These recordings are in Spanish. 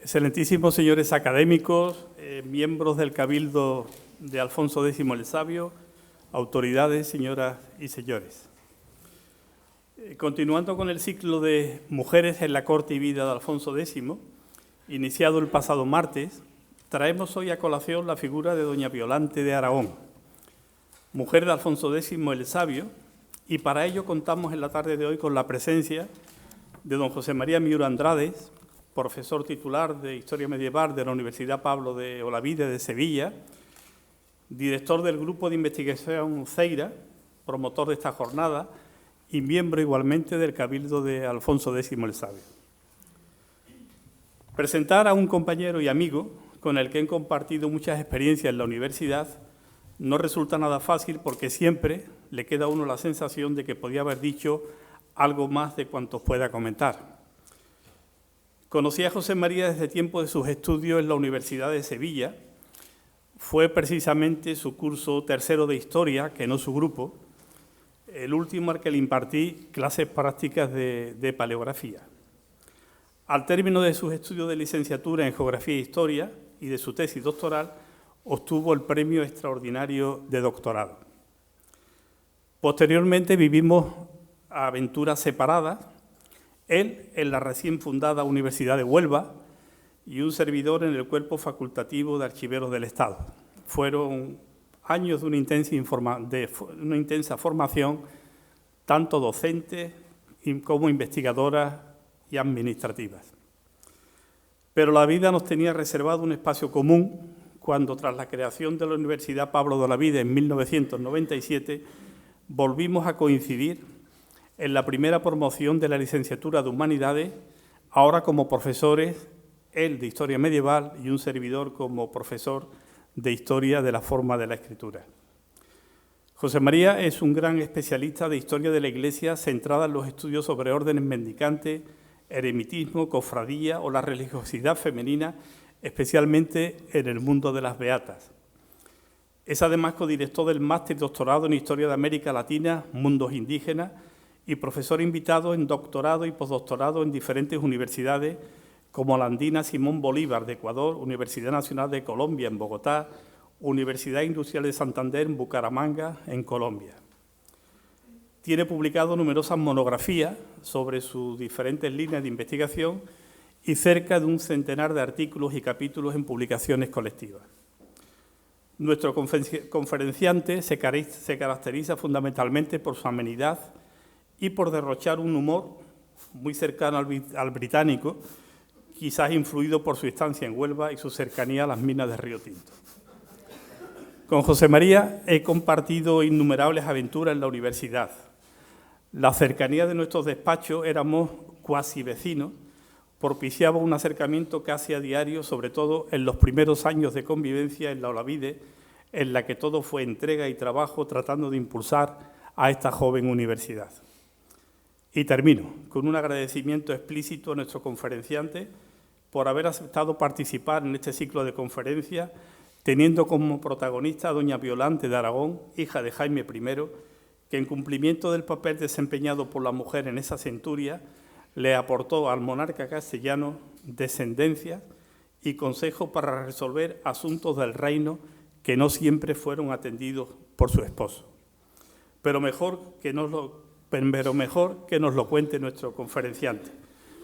Excelentísimos señores académicos, miembros del Cabildo de Alfonso X el Sabio, autoridades, señoras y señores. Continuando con el ciclo de Mujeres en la corte y vida de Alfonso X, iniciado el pasado martes, traemos hoy a colación la figura de doña Violante de Aragón, mujer de Alfonso X el Sabio, y para ello contamos en la tarde de hoy con la presencia de don José María Miura Andrades, profesor titular de Historia Medieval de la Universidad Pablo de Olavide de Sevilla, director del Grupo de Investigación Ceira, promotor de esta jornada y miembro igualmente del Cabildo de Alfonso X el Sabio. Presentar a un compañero y amigo con el que he compartido muchas experiencias en la universidad no resulta nada fácil porque siempre le queda a uno la sensación de que podía haber dicho algo más de cuanto pueda comentar. Conocí a José María desde tiempo de sus estudios en la Universidad de Sevilla. Fue precisamente su curso tercero de Historia, que no su grupo, el último al que le impartí clases prácticas de paleografía. Al término de sus estudios de licenciatura en Geografía e Historia y de su tesis doctoral, obtuvo el premio extraordinario de doctorado. Posteriormente vivimos aventuras separadas, él en la recién fundada Universidad de Huelva y un servidor en el Cuerpo Facultativo de Archiveros del Estado. Fueron años de una intensa formación, tanto docente como investigadora y administrativas. Pero la vida nos tenía reservado un espacio común cuando, tras la creación de la Universidad Pablo de Olavide en 1997, volvimos a coincidir en la primera promoción de la licenciatura de Humanidades, ahora como profesores, él de Historia Medieval y un servidor como profesor de Historia de la Forma de la Escritura. José María es un gran especialista de Historia de la Iglesia centrada en los estudios sobre órdenes mendicantes, eremitismo, cofradía o la religiosidad femenina, especialmente en el mundo de las beatas. Es además codirector del Máster Doctorado en Historia de América Latina, Mundos Indígenas, y profesor invitado en doctorado y postdoctorado en diferentes universidades como la Andina Simón Bolívar de Ecuador, Universidad Nacional de Colombia en Bogotá, Universidad Industrial de Santander en Bucaramanga, en Colombia. Tiene publicado numerosas monografías sobre sus diferentes líneas de investigación y cerca de un centenar de artículos y capítulos en publicaciones colectivas. Nuestro conferenciante se caracteriza fundamentalmente por su amenidad y por derrochar un humor muy cercano al británico, quizás influido por su estancia en Huelva y su cercanía a las minas de Río Tinto. Con José María he compartido innumerables aventuras en la universidad. La cercanía de nuestros despachos, éramos cuasi vecinos, propiciaba un acercamiento casi a diario, sobre todo en los primeros años de convivencia en la Olavide, en la que todo fue entrega y trabajo tratando de impulsar a esta joven universidad. Y termino con un agradecimiento explícito a nuestro conferenciante por haber aceptado participar en este ciclo de conferencias, teniendo como protagonista a doña Violante de Aragón, hija de Jaime I, que en cumplimiento del papel desempeñado por la mujer en esa centuria, le aportó al monarca castellano descendencia y consejo para resolver asuntos del reino que no siempre fueron atendidos por su esposo. Pero mejor que nos lo cuente nuestro conferenciante.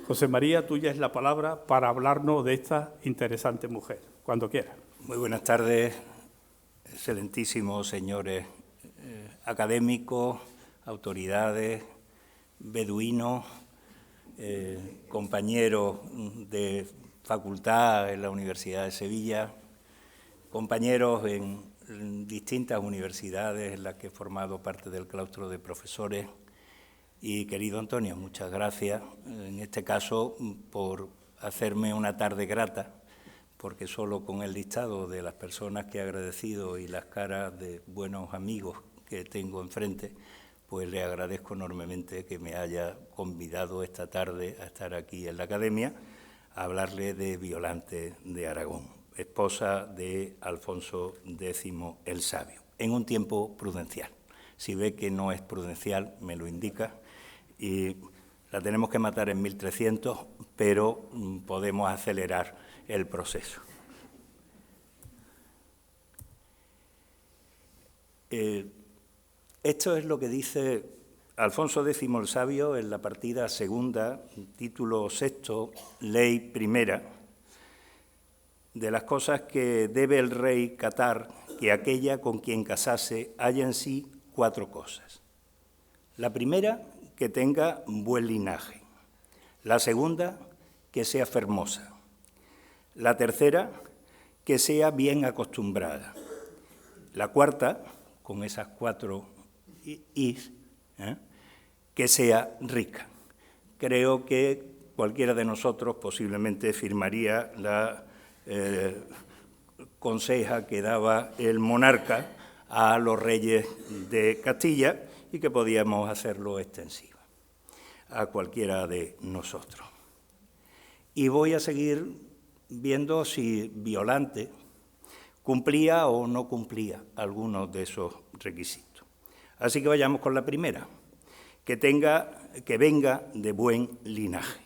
José María, tuya es la palabra para hablarnos de esta interesante mujer, cuando quiera. Muy buenas tardes, excelentísimos señores académicos, autoridades, beduinos, compañeros de facultad en la Universidad de Sevilla, compañeros en distintas universidades en las que he formado parte del claustro de profesores. Y, querido Antonio, muchas gracias, en este caso, por hacerme una tarde grata, porque solo con el listado de las personas que he agradecido y las caras de buenos amigos que tengo enfrente, pues le agradezco enormemente que me haya convidado esta tarde a estar aquí en la Academia a hablarle de Violante de Aragón, esposa de Alfonso X el Sabio, en un tiempo prudencial. Si ve que no es prudencial, me lo indica, y la tenemos que matar en 1300, pero podemos acelerar el proceso. Esto es lo que dice Alfonso X el Sabio en la partida segunda, título sexto, ley primera, de las cosas que debe el rey catar, que aquella con quien casase haya en sí 4 cosas. La primera, que tenga buen linaje. La segunda, que sea fermosa. La tercera, que sea bien acostumbrada. La cuarta, con esas 4 is, que sea rica. Creo que cualquiera de nosotros posiblemente firmaría la conseja que daba el monarca a los reyes de Castilla y que podíamos hacerlo extensiva a cualquiera de nosotros. Y voy a seguir viendo si Violante cumplía o no cumplía algunos de esos requisitos. Así que vayamos con la primera, que venga de buen linaje.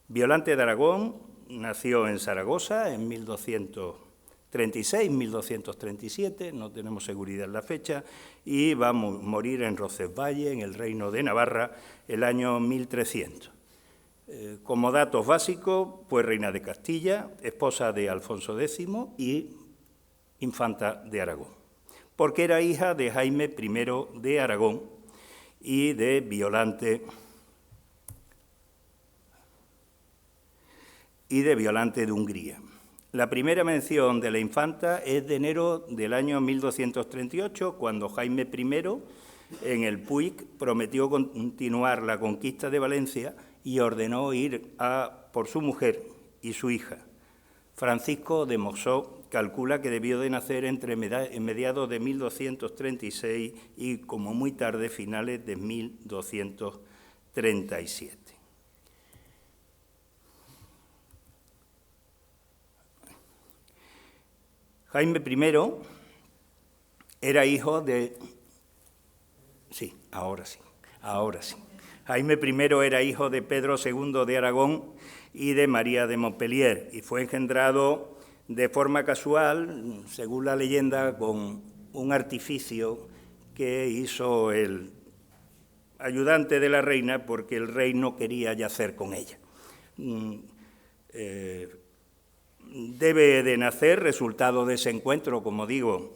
Violante de Aragón nació en Zaragoza en 1236, no tenemos seguridad en la fecha, y va a morir en Roncesvalles, en el Reino de Navarra, el año 1300. Como datos básicos, fue reina de Castilla, esposa de Alfonso X y infanta de Aragón, porque era hija de Jaime I de Aragón y de Violante de Hungría. La primera mención de la infanta es de enero del año 1238, cuando Jaime I, en el Puig, prometió continuar la conquista de Valencia y ordenó ir por su mujer y su hija. Francisco de Mosó calcula que debió de nacer en mediados de 1236 y, como muy tarde, finales de 1237. Jaime I era hijo de... Sí, ahora sí. Jaime I era hijo de Pedro II de Aragón y de María de Montpellier, y fue engendrado de forma casual, según la leyenda, con un artificio que hizo el ayudante de la reina porque el rey no quería yacer con ella. Debe de nacer, resultado de ese encuentro, como digo,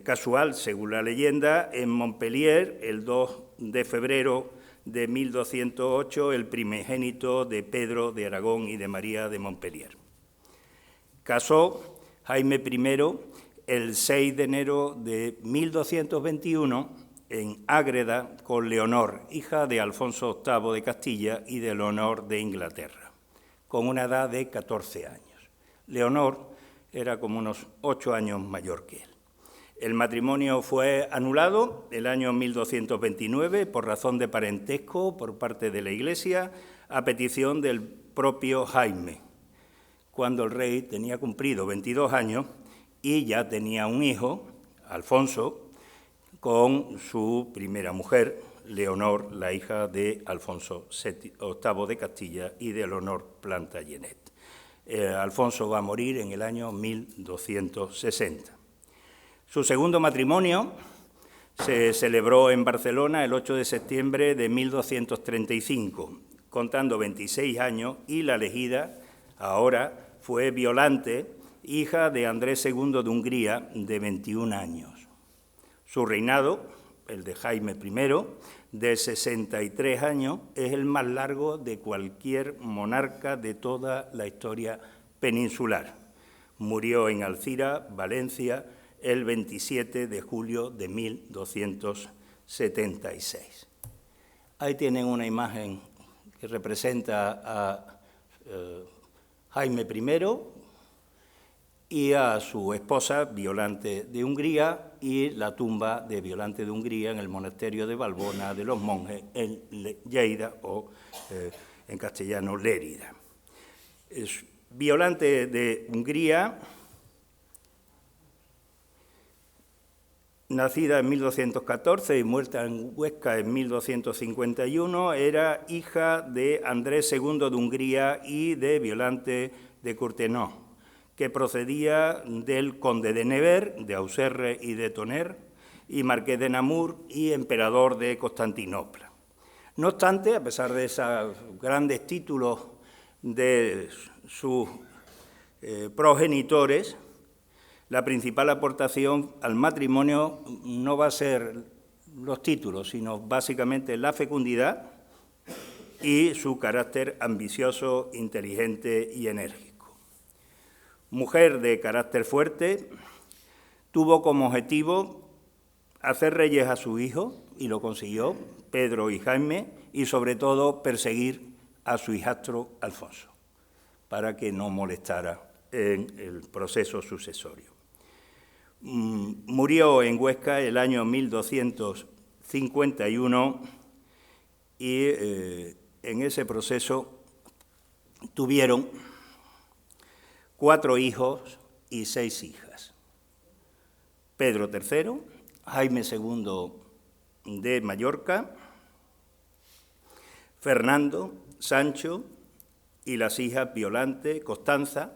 casual, según la leyenda, en Montpellier, el 2 de febrero de 1208, el primogénito de Pedro de Aragón y de María de Montpellier. Casó Jaime I el 6 de enero de 1221 en Ágreda con Leonor, hija de Alfonso VIII de Castilla y de Leonor de Inglaterra, con una edad de 14 años. Leonor era como unos 8 años mayor que él. El matrimonio fue anulado el año 1229 por razón de parentesco por parte de la Iglesia, a petición del propio Jaime, cuando el rey tenía cumplido 22 años y ya tenía un hijo, Alfonso, con su primera mujer, Leonor, la hija de Alfonso VIII de Castilla y de Leonor Plantagenet. Alfonso va a morir en el año 1260. Su segundo matrimonio se celebró en Barcelona el 8 de septiembre de 1235, contando 26 años, y la elegida ahora fue Violante, hija de Andrés II de Hungría, de 21 años. Su reinado, el de Jaime I, de 63 años, es el más largo de cualquier monarca de toda la historia peninsular. Murió en Alcira, Valencia, el 27 de julio de 1276. Ahí tienen una imagen que representa a Jaime I y a su esposa, Violante de Hungría, y la tumba de Violante de Hungría en el monasterio de Valbona de los monjes en Lleida, o en castellano Lérida. Violante de Hungría, nacida en 1214 y muerta en Huesca en 1251, era hija de Andrés II de Hungría y de Violante de Courtenay, que procedía del conde de Nevers, de Auxerre y de Tonnerre, y marqués de Namur y emperador de Constantinopla. No obstante, a pesar de esos grandes títulos de sus progenitores, la principal aportación al matrimonio no va a ser los títulos, sino básicamente la fecundidad y su carácter ambicioso, inteligente y enérgico. Mujer de carácter fuerte, tuvo como objetivo hacer reyes a su hijo, y lo consiguió, Pedro y Jaime, y sobre todo perseguir a su hijastro Alfonso, para que no molestara en el proceso sucesorio. Murió en Huesca el año 1251 y en ese proceso tuvieron 4 hijos y 6 hijas. Pedro III, Jaime II de Mallorca, Fernando, Sancho y las hijas Violante, Constanza,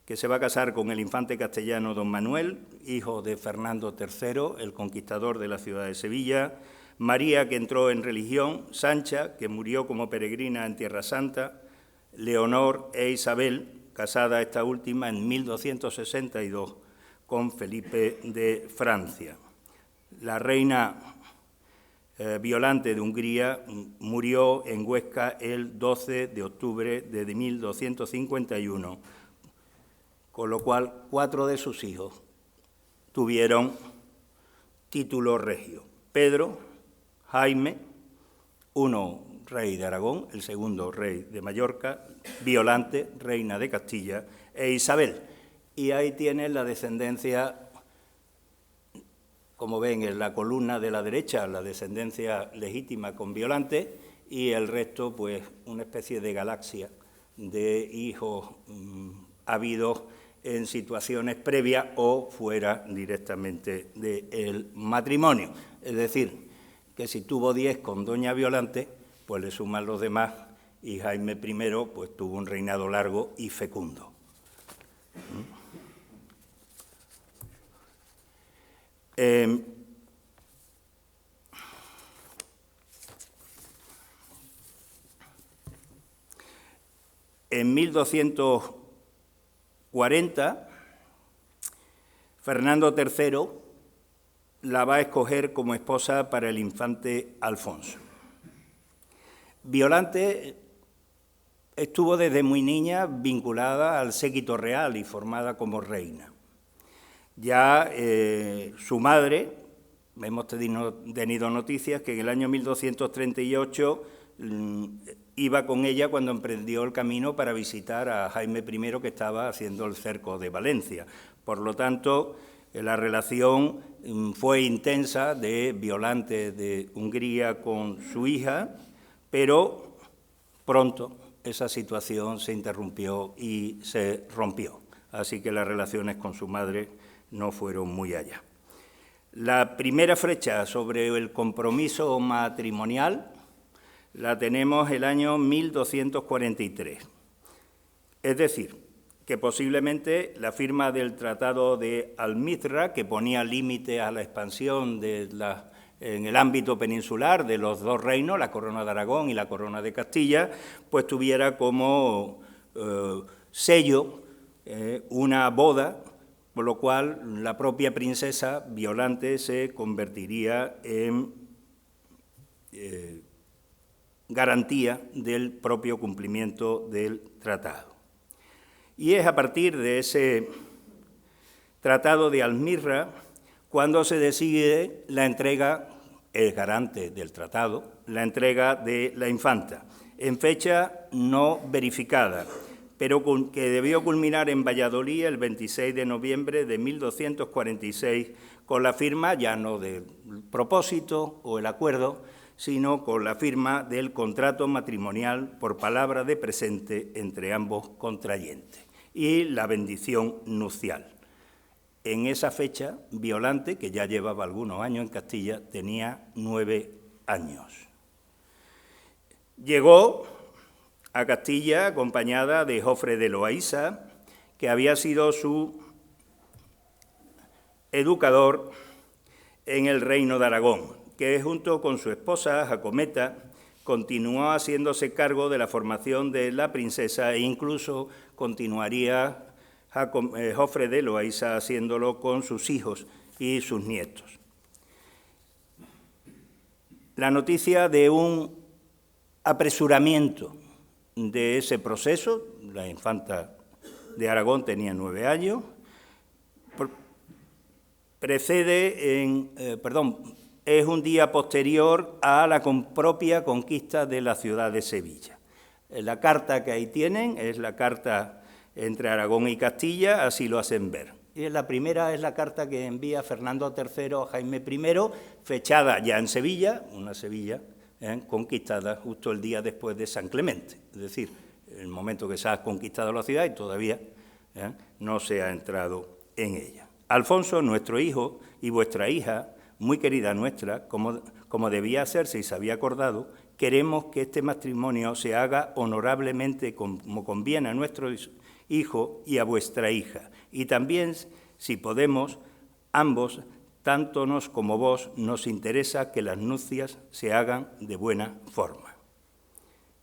que se va a casar con el infante castellano don Manuel, hijo de Fernando III, el conquistador de la ciudad de Sevilla, María, que entró en religión, Sancha, que murió como peregrina en Tierra Santa, Leonor e Isabel, casada esta última en 1262 con Felipe de Francia. La reina Violante de Hungría murió en Huesca el 12 de octubre de 1251, con lo cual 4 de sus hijos tuvieron título regio. Pedro, Jaime, uno rey de Aragón, el segundo rey de Mallorca, Violante, reina de Castilla, e Isabel. Y ahí tienen la descendencia, como ven en la columna de la derecha, la descendencia legítima con Violante, y el resto, pues, una especie de galaxia de hijos habidos en situaciones previas o fuera directamente del matrimonio. Es decir, que si tuvo 10 con doña Violante, pues le suman los demás, y Jaime I pues, tuvo un reinado largo y fecundo. En 1240, Fernando III la va a escoger como esposa para el infante Alfonso. Violante estuvo desde muy niña vinculada al séquito real y formada como reina. Ya su madre, hemos tenido noticias que en el año 1238 iba con ella cuando emprendió el camino para visitar a Jaime I, que estaba haciendo el cerco de Valencia. Por lo tanto, la relación fue intensa de Violante de Hungría con su hija, pero pronto esa situación se interrumpió y se rompió. Así que las relaciones con su madre no fueron muy allá. La primera fecha sobre el compromiso matrimonial la tenemos el año 1243. Es decir, que posiblemente la firma del Tratado de Almizra, que ponía límite a la expansión en el ámbito peninsular de los 2 reinos, la corona de Aragón y la corona de Castilla, pues tuviera como sello una boda, por lo cual la propia princesa Violante se convertiría en garantía del propio cumplimiento del tratado. Y es a partir de ese Tratado de Almizra cuando se decide la entrega, el garante del tratado, la entrega de la infanta, en fecha no verificada, pero que debió culminar en Valladolid el 26 de noviembre de 1246, con la firma ya no del propósito o el acuerdo, sino con la firma del contrato matrimonial por palabra de presente entre ambos contrayentes y la bendición nupcial. En esa fecha, Violante, que ya llevaba algunos años en Castilla, tenía 9 años. Llegó a Castilla acompañada de Jofre de Loaysa, que había sido su educador en el Reino de Aragón, que junto con su esposa Jacometa continuó haciéndose cargo de la formación de la princesa e incluso continuaría Jofre de Loaysa haciéndolo con sus hijos y sus nietos. La noticia de un apresuramiento de ese proceso, la infanta de Aragón tenía 9 años, es un día posterior a la propia conquista de la ciudad de Sevilla. La carta que ahí tienen es la carta entre Aragón y Castilla, así lo hacen ver. Y la primera es la carta que envía Fernando III a Jaime I, fechada ya en Sevilla, una Sevilla conquistada justo el día después de San Clemente, es decir, el momento que se ha conquistado la ciudad y todavía no se ha entrado en ella. Alfonso, nuestro hijo, y vuestra hija, muy querida nuestra, como debía hacerse y se había acordado, queremos que este matrimonio se haga honorablemente como conviene a nuestro hijo y a vuestra hija. Y también, si podemos, ambos, tanto nos como vos, nos interesa que las nupcias se hagan de buena forma.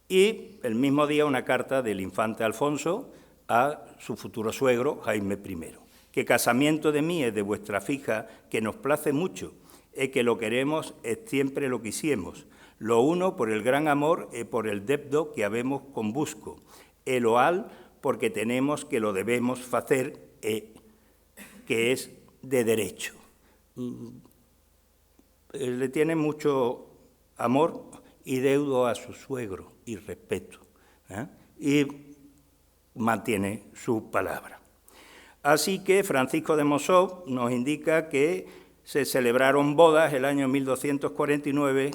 Y el mismo día una carta del infante Alfonso a su futuro suegro, Jaime I. Que casamiento de mí es de vuestra fija, que nos place mucho, e que lo queremos es siempre lo quisiemos. Lo uno por el gran amor e por el debdo que habemos con busco, e lo al porque tenemos que lo debemos facer, que es de derecho. Le tiene mucho amor y deudo a su suegro y respeto, y mantiene su palabra. Así que Francisco de Mossoul nos indica que se celebraron bodas el año 1249,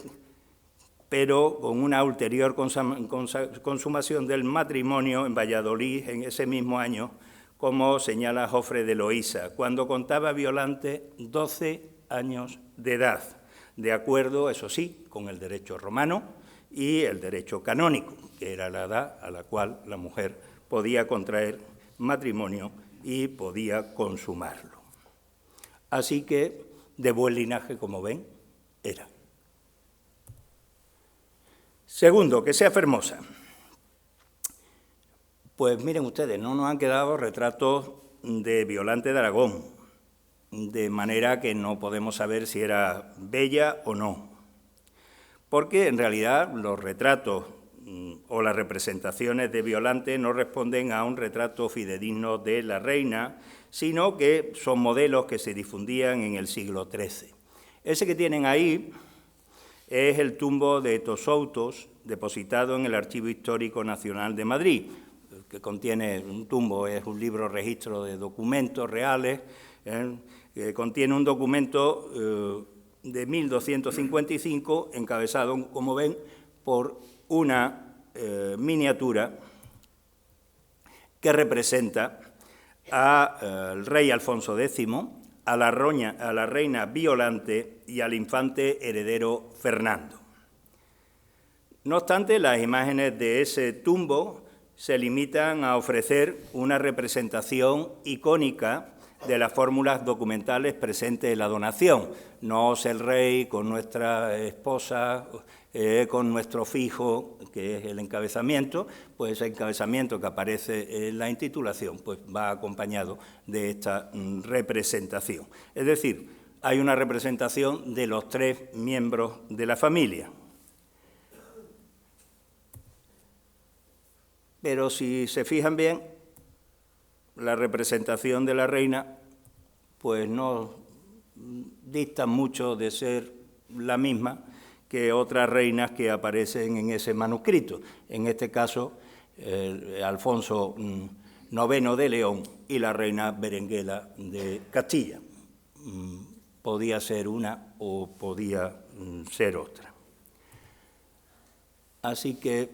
pero con una ulterior consumación del matrimonio en Valladolid en ese mismo año, como señala Jofre de Loaysa, cuando contaba Violante 12 años de edad, de acuerdo, eso sí, con el derecho romano y el derecho canónico, que era la edad a la cual la mujer podía contraer matrimonio y podía consumarlo. Así que, de buen linaje, como ven, era. Segundo, que sea fermosa. Pues miren ustedes, no nos han quedado retratos de Violante de Aragón, de manera que no podemos saber si era bella o no. Porque en realidad los retratos o las representaciones de Violante no responden a un retrato fidedigno de la reina, sino que son modelos que se difundían en el siglo XIII. Ese que tienen ahí es el tumbo de Tosoutos, depositado en el Archivo Histórico Nacional de Madrid, que contiene un tumbo, es un libro registro de documentos reales, que contiene un documento de 1255, encabezado, como ven, por una miniatura que representa al rey Alfonso X, a la reina Violante y al infante heredero Fernando. No obstante, las imágenes de ese tumbo se limitan a ofrecer una representación icónica de las fórmulas documentales presentes en la donación. Nos el rey con nuestra esposa, con nuestro fijo, que es el encabezamiento, pues ese encabezamiento que aparece en la intitulación pues va acompañado de esta representación. Es decir, hay una representación de los 3 miembros de la familia. Pero si se fijan bien, la representación de la reina pues no dista mucho de ser la misma que otras reinas que aparecen en ese manuscrito. En este caso, Alfonso IX de León y la reina Berenguela de Castilla. Podía ser una o podía ser otra. Así que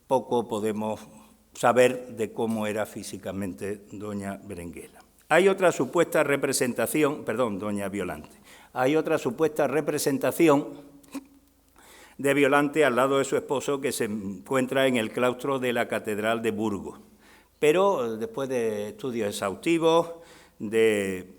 poco podemos saber de cómo era físicamente doña Berenguela. Hay otra supuesta representación, perdón, doña Violante, hay otra supuesta representación de Violante al lado de su esposo, que se encuentra en el claustro de la Catedral de Burgos. Pero después de estudios exhaustivos, de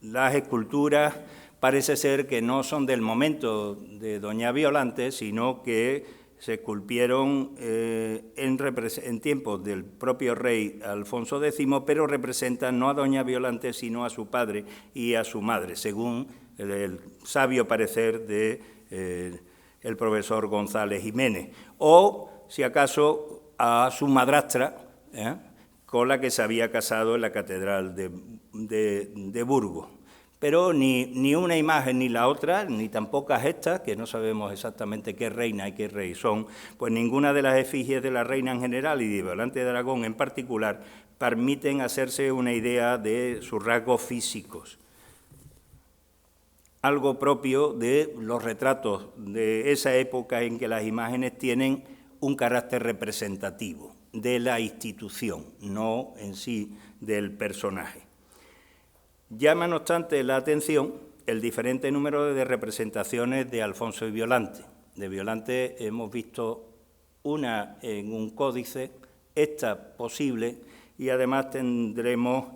las esculturas, parece ser que no son del momento de doña Violante, sino que se esculpieron en tiempos del propio rey Alfonso X, pero representan no a doña Violante, sino a su padre y a su madre, según el sabio parecer de el profesor González Jiménez, o, si acaso, a su madrastra, con la que se había casado en la Catedral de Burgos. Pero ni una imagen ni la otra, ni tampoco estas, que no sabemos exactamente qué reina y qué rey son, pues ninguna de las efigies de la reina en general y de Violante de Aragón en particular permiten hacerse una idea de sus rasgos físicos. Algo propio de los retratos de esa época en que las imágenes tienen un carácter representativo de la institución, no en sí del personaje. Llama, no obstante, la atención el diferente número de representaciones de Alfonso y Violante. De Violante hemos visto una en un códice, esta posible, y además tendremos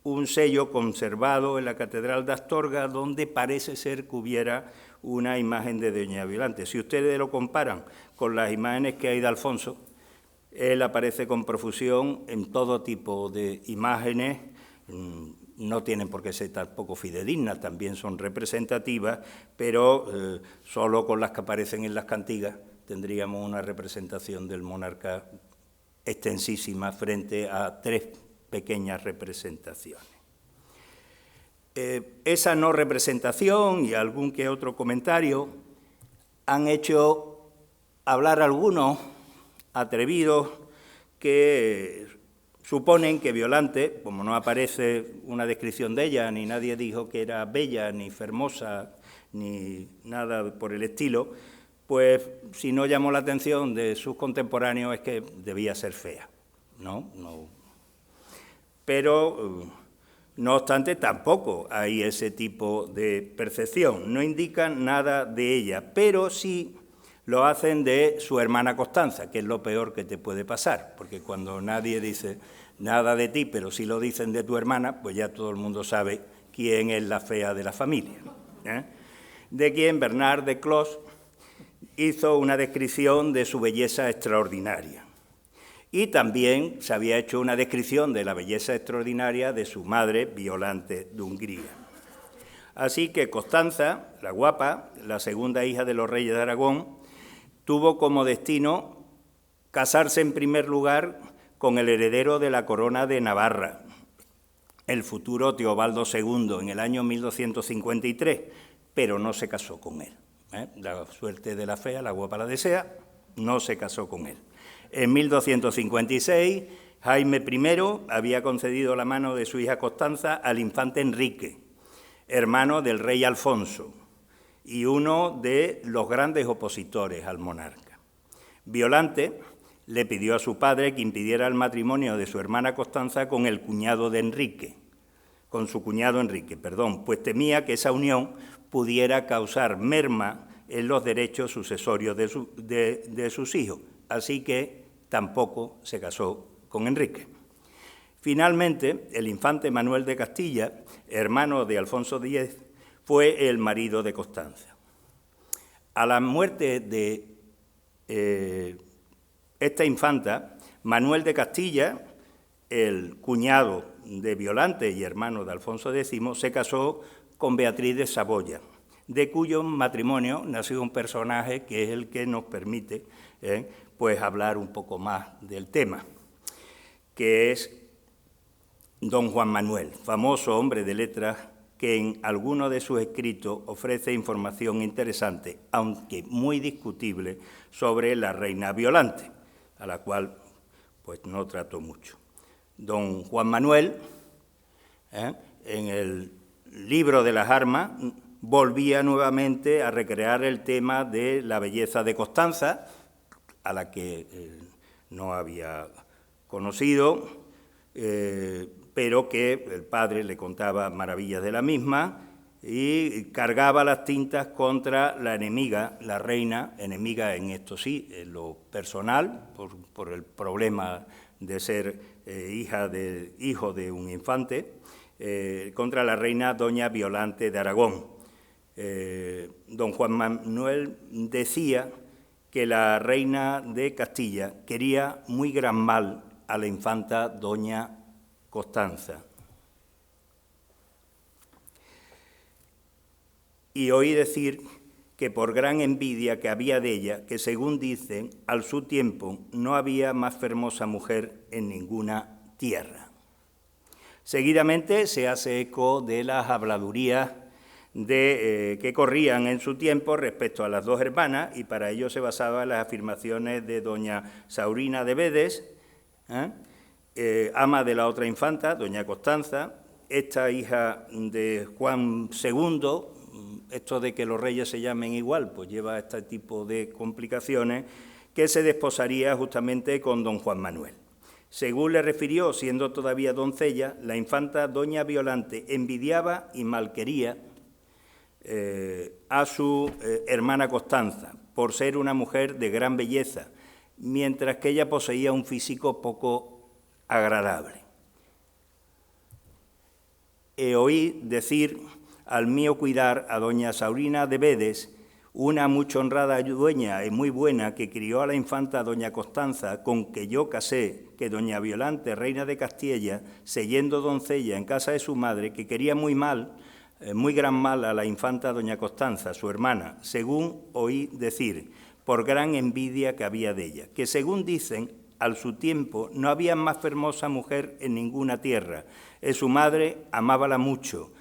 un sello conservado en la Catedral de Astorga, donde parece ser que hubiera una imagen de doña Violante. Si ustedes lo comparan con las imágenes que hay de Alfonso, él aparece con profusión en todo tipo de imágenes. No tienen por qué ser tampoco fidedignas, también son representativas, pero solo con las que aparecen en las cantigas tendríamos una representación del monarca extensísima frente a 3 pequeñas representaciones. Esa no representación y algún que otro comentario han hecho hablar algunos atrevidos que suponen que Violante, como no aparece una descripción de ella, ni nadie dijo que era bella, ni hermosa, ni nada por el estilo, pues si no llamó la atención de sus contemporáneos es que debía ser fea, ¿no? Pero, no obstante, tampoco hay ese tipo de percepción, no indican nada de ella, pero sí lo hacen de su hermana Constanza, que es lo peor que te puede pasar, porque cuando nadie dice nada de ti, pero sí lo dicen de tu hermana, pues ya todo el mundo sabe quién es la fea de la familia, de quien Bernard de Clos hizo una descripción de su belleza extraordinaria. Y también se había hecho una descripción de la belleza extraordinaria de su madre, Violante de Hungría. Así que Constanza, la guapa, la segunda hija de los reyes de Aragón, tuvo como destino casarse en primer lugar con el heredero de la corona de Navarra, el futuro Teobaldo II, en el año 1253, pero no se casó con él. La suerte de la fea, la guapa la desea, no se casó con él. En 1256, Jaime I había concedido la mano de su hija Constanza al infante Enrique, hermano del rey Alfonso, y uno de los grandes opositores al monarca. Violante le pidió a su padre que impidiera el matrimonio de su hermana Constanza con su cuñado Enrique, pues temía que esa unión pudiera causar merma en los derechos sucesorios de sus hijos, así que tampoco se casó con Enrique. Finalmente, el infante Manuel de Castilla, hermano de Alfonso X, fue el marido de Constanza. A la muerte de esta infanta, Manuel de Castilla, el cuñado de Violante y hermano de Alfonso X, se casó con Beatriz de Saboya, de cuyo matrimonio nació un personaje que es el que nos permite pues hablar un poco más del tema, que es don Juan Manuel, famoso hombre de letras que en algunos de sus escritos ofrece información interesante, aunque muy discutible, sobre la reina Violante, a la cual pues no trato mucho. Don Juan Manuel, en el libro de las armas, volvía nuevamente a recrear el tema de la belleza de Constanza, a la que no había conocido, pero que el padre le contaba maravillas de la misma, y cargaba las tintas contra la enemiga, la reina, enemiga en esto sí, en lo personal, por el problema de ser hijo de un infante, contra la reina doña Violante de Aragón. Don Juan Manuel decía que la reina de Castilla quería muy gran mal a la infanta doña Constanza. Y oí decir que por gran envidia que había de ella, que según dicen, al su tiempo no había más hermosa mujer en ninguna tierra. Seguidamente se hace eco de las habladurías que corrían en su tiempo respecto a las dos hermanas, y para ello se basaba en las afirmaciones de doña Saurina de Bedes, ama de la otra infanta, doña Constanza, esta hija de Juan II. Esto de que los reyes se llamen igual, pues lleva a este tipo de complicaciones, que se desposaría justamente con don Juan Manuel. Según le refirió, siendo todavía doncella, la infanta doña Violante envidiaba y malquería a su hermana Constanza, por ser una mujer de gran belleza, mientras que ella poseía un físico poco agradable. Oí decir al mío cuidar a doña Saurina de Bedes, una mucho honrada dueña y muy buena que crió a la infanta doña Constanza, con que yo casé, que doña Violante, reina de Castilla, seyendo doncella en casa de su madre, que quería muy gran mal a la infanta doña Constanza, su hermana, según oí decir, por gran envidia que había de ella, que según dicen, al su tiempo no había más hermosa mujer en ninguna tierra, su madre amábala mucho,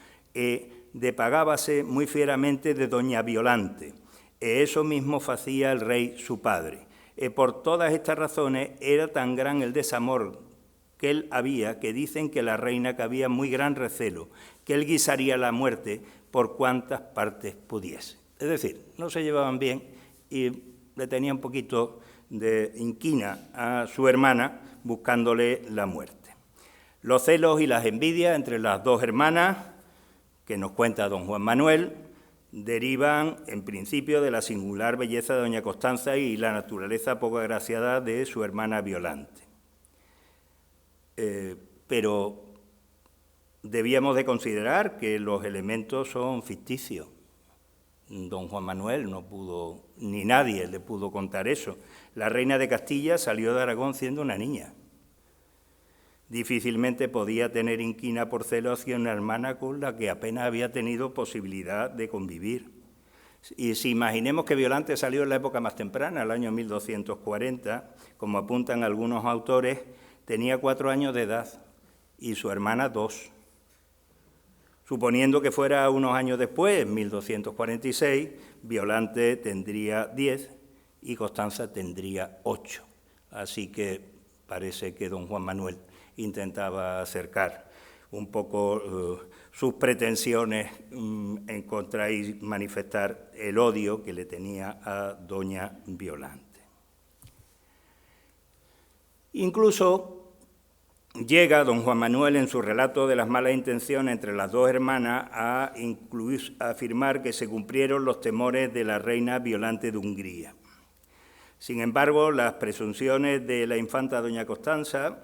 depagábase muy fieramente de doña Violante, eso mismo hacía el rey su padre. Por todas estas razones era tan gran el desamor que él había, que dicen que la reina que había muy gran recelo, que él guisaría la muerte por cuantas partes pudiese. Es decir, no se llevaban bien y le tenía un poquito de inquina a su hermana buscándole la muerte. Los celos y las envidias entre las dos hermanas, que nos cuenta don Juan Manuel, derivan en principio de la singular belleza de doña Constanza y la naturaleza poco agraciada de su hermana Violante. Pero debíamos de considerar que los elementos son ficticios. Don Juan Manuel no pudo, ni nadie le pudo contar eso. La reina de Castilla salió de Aragón siendo una niña. Difícilmente podía tener inquina por celo hacia una hermana con la que apenas había tenido posibilidad de convivir. Y si imaginemos que Violante salió en la época más temprana, el año 1240, como apuntan algunos autores, tenía 4 años de edad y su hermana 2. Suponiendo que fuera unos años después, en 1246, Violante tendría 10 y Constanza tendría 8. Así que parece que don Juan Manuel intentaba acercar un poco sus pretensiones en contra y manifestar el odio que le tenía a doña Violante. Incluso llega don Juan Manuel en su relato de las malas intenciones entre las dos hermanas a afirmar que se cumplieron los temores de la reina Violante de Hungría. Sin embargo, las presunciones de la infanta doña Constanza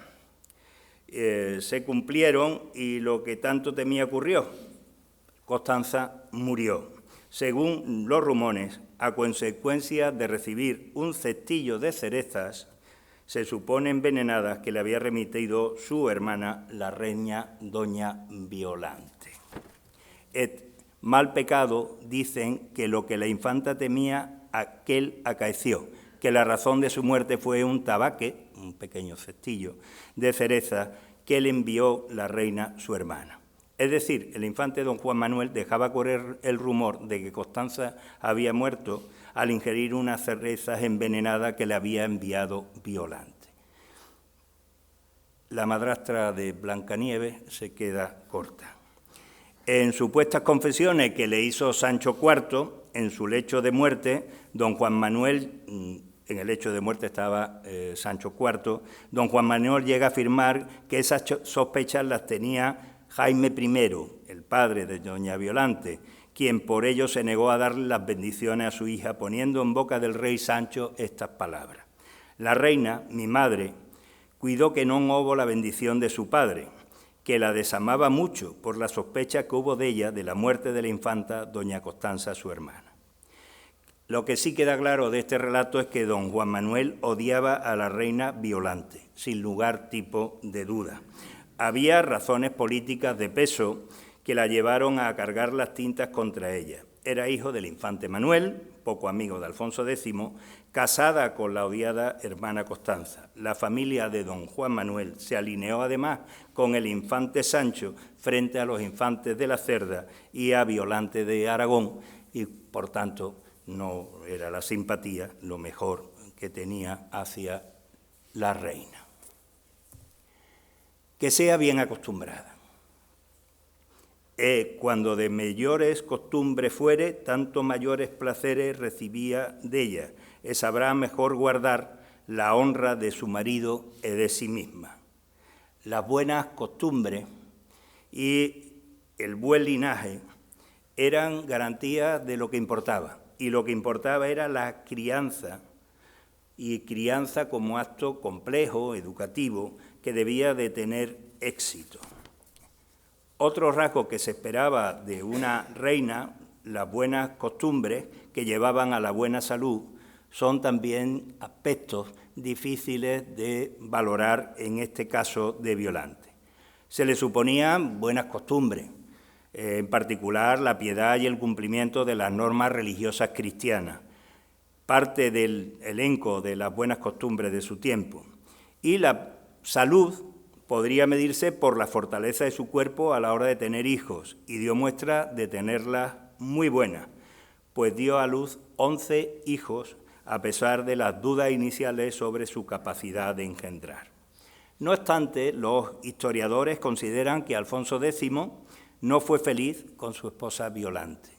se cumplieron y lo que tanto temía ocurrió. Constanza murió, según los rumores, a consecuencia de recibir un cestillo de cerezas, se supone envenenadas, que le había remitido su hermana, la reina doña Violante. Mal pecado, dicen que lo que la infanta temía, aquel acaeció, que la razón de su muerte fue un tabaque, un pequeño cestillo, de cereza que le envió la reina su hermana. Es decir, el infante don Juan Manuel dejaba correr el rumor de que Constanza había muerto al ingerir unas cerezas envenenadas que le había enviado Violante. La madrastra de Blancanieves se queda corta. En supuestas confesiones que le hizo Sancho IV, en su lecho de muerte, don Juan Manuel, en el lecho de muerte estaba Sancho IV, don Juan Manuel llega a afirmar que esas sospechas las tenía Jaime I, el padre de doña Violante, quien por ello se negó a darle las bendiciones a su hija, poniendo en boca del rey Sancho estas palabras: «La reina, mi madre, cuidó que non hubo la bendición de su padre, que la desamaba mucho por la sospecha que hubo de ella de la muerte de la infanta doña Constanza, su hermana». Lo que sí queda claro de este relato es que don Juan Manuel odiaba a la reina Violante, sin lugar tipo de duda. Había razones políticas de peso que la llevaron a cargar las tintas contra ella. Era hijo del infante Manuel, poco amigo de Alfonso X, casada con la odiada hermana Constanza. La familia de don Juan Manuel se alineó además con el infante Sancho frente a los infantes de la Cerda y a Violante de Aragón, y por tanto no era la simpatía lo mejor que tenía hacia la reina. Que sea bien acostumbrada. Cuando de mayores costumbres fuere, tanto mayores placeres recibía de ella, sabrá mejor guardar la honra de su marido y de sí misma. Las buenas costumbres y el buen linaje eran garantías de lo que importaba, y lo que importaba era la crianza, y crianza como acto complejo, educativo, que debía de tener éxito. Otro rasgo que se esperaba de una reina, las buenas costumbres que llevaban a la buena salud, son también aspectos difíciles de valorar en este caso de Violante. Se le suponían buenas costumbres, en particular la piedad y el cumplimiento de las normas religiosas cristianas, parte del elenco de las buenas costumbres de su tiempo. Y la salud podría medirse por la fortaleza de su cuerpo a la hora de tener hijos, y dio muestra de tenerlas muy buenas, pues dio a luz 11 hijos, a pesar de las dudas iniciales sobre su capacidad de engendrar. No obstante, los historiadores consideran que Alfonso X no fue feliz con su esposa Violante,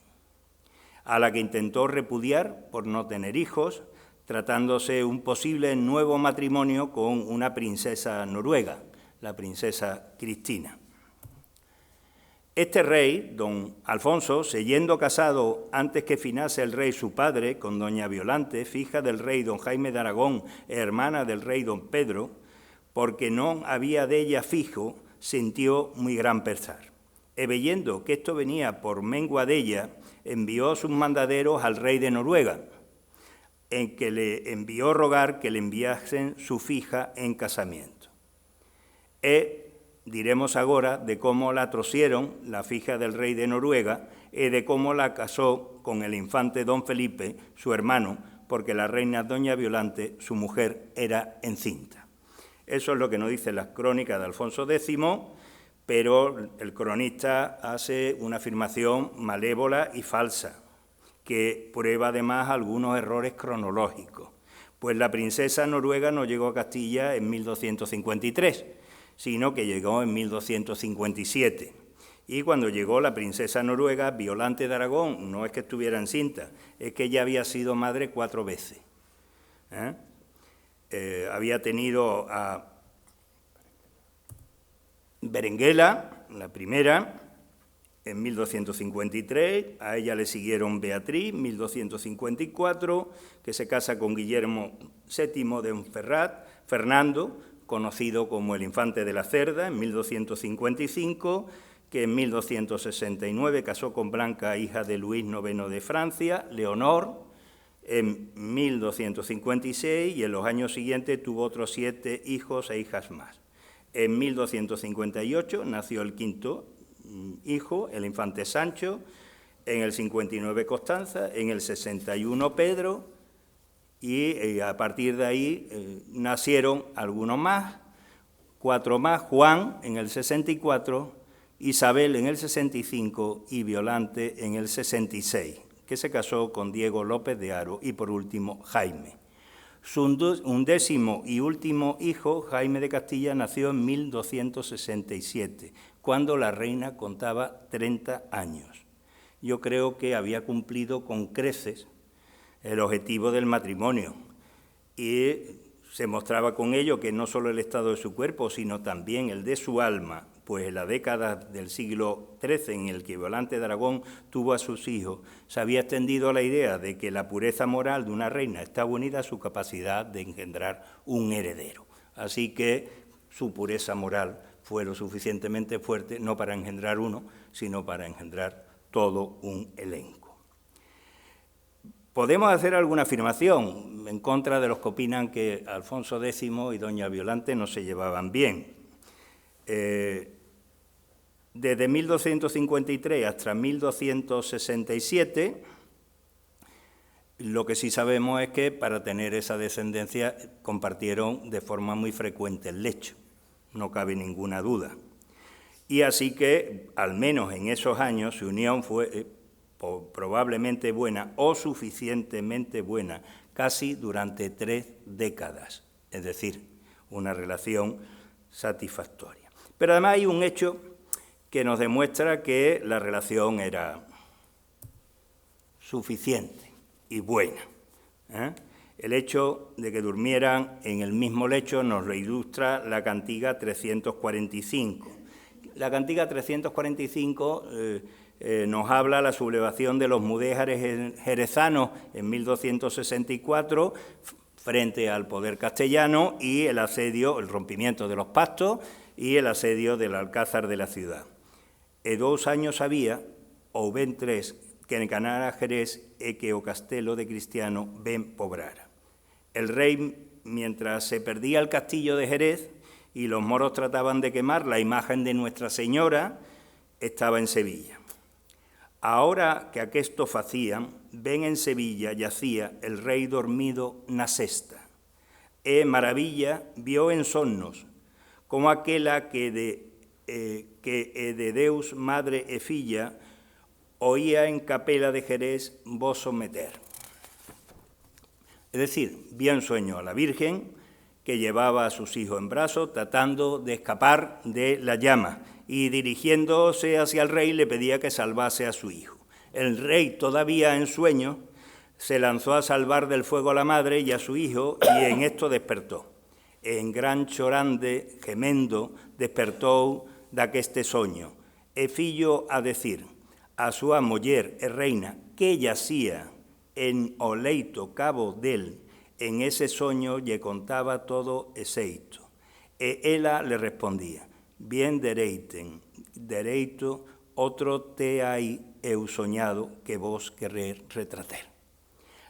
a la que intentó repudiar por no tener hijos, tratándose un posible nuevo matrimonio con una princesa noruega, la princesa Cristina. Este rey, don Alfonso, yendo casado antes que finase el rey su padre con doña Violante, fija del rey don Jaime de Aragón e hermana del rey don Pedro, porque no había de ella fijo, sintió muy gran pesar. E veyendo que esto venía por mengua de ella, envió sus mandaderos al rey de Noruega, en que le envió rogar que le enviasen su fija en casamiento. Diremos ahora de cómo la trocieron la fija del rey de Noruega y de cómo la casó con el infante don Felipe, su hermano, porque la reina doña Violante, su mujer, era encinta. Eso es lo que nos dicen las crónicas de Alfonso X, pero el cronista hace una afirmación malévola y falsa, que prueba además algunos errores cronológicos. Pues la princesa noruega no llegó a Castilla en 1253, sino que llegó en 1257. Y cuando llegó la princesa noruega, Violante de Aragón, no es que estuviera encinta, es que ella había sido madre 4 veces. Había tenido a Berenguela, la primera, en 1253, a ella le siguieron Beatriz, 1254, que se casa con Guillermo VII de Montferrat, Fernando, conocido como el infante de la Cerda, en 1255, que en 1269 casó con Blanca, hija de Luis IX de Francia, Leonor, en 1256, y en los años siguientes tuvo otros 7 hijos e hijas más. En 1258 nació el quinto hijo, el infante Sancho, en el 59 Constanza, en el 61 Pedro, y a partir de ahí nacieron algunos más, 4 más, Juan en el 64, Isabel en el 65 y Violante en el 66, que se casó con Diego López de Haro, y por último Jaime. Su undécimo y último hijo, Jaime de Castilla, nació en 1267, cuando la reina contaba 30 años. Yo creo que había cumplido con creces el objetivo del matrimonio, y se mostraba con ello que no solo el estado de su cuerpo, sino también el de su alma, pues en la década del siglo XIII, en el que Violante de Aragón tuvo a sus hijos, se había extendido la idea de que la pureza moral de una reina estaba unida a su capacidad de engendrar un heredero. Así que su pureza moral fue lo suficientemente fuerte, no para engendrar uno, sino para engendrar todo un elenco. Podemos hacer alguna afirmación en contra de los que opinan que Alfonso X y doña Violante no se llevaban bien. Desde 1253 hasta 1267, lo que sí sabemos es que para tener esa descendencia compartieron de forma muy frecuente el lecho, no cabe ninguna duda. Y así que, al menos en esos años, su unión fue probablemente buena o suficientemente buena, casi durante 3 décadas, es decir, una relación satisfactoria. Pero además hay un hecho que nos demuestra que la relación era suficiente y buena. El hecho de que durmieran en el mismo lecho nos lo ilustra la cantiga 345. La cantiga 345 nos habla de la sublevación de los mudéjares jerezanos en 1264 frente al poder castellano y el asedio, el rompimiento de los pactos y el asedio del alcázar de la ciudad. 2 años había, ou ben 3, que en ganara Jerez e que o castelo de Cristiano ben pobrara. El rey, mientras se perdía el castillo de Jerez y los moros trataban de quemar la imagen de Nuestra Señora, estaba en Sevilla. Ahora que aquesto facían, ven en Sevilla yacía el rey dormido na sesta. E maravilla vio en sonnos, como aquela que de Deus madre e filla oía en capela de Jerez vos someter. Es decir, vio en sueño a la Virgen que llevaba a sus hijos en brazos tratando de escapar de la llama y dirigiéndose hacia el rey le pedía que salvase a su hijo. El rey, todavía en sueño, se lanzó a salvar del fuego a la madre y a su hijo y en esto despertó. En gran chorande, gemendo, despertou daqueste soño. E fillo a decir a súa muller e reina que yacía en o leito cabo del, en ese soño lle contaba todo e xeito. E ela le respondía, bien dereito, outro te hai eu soñado que vos querer retrater.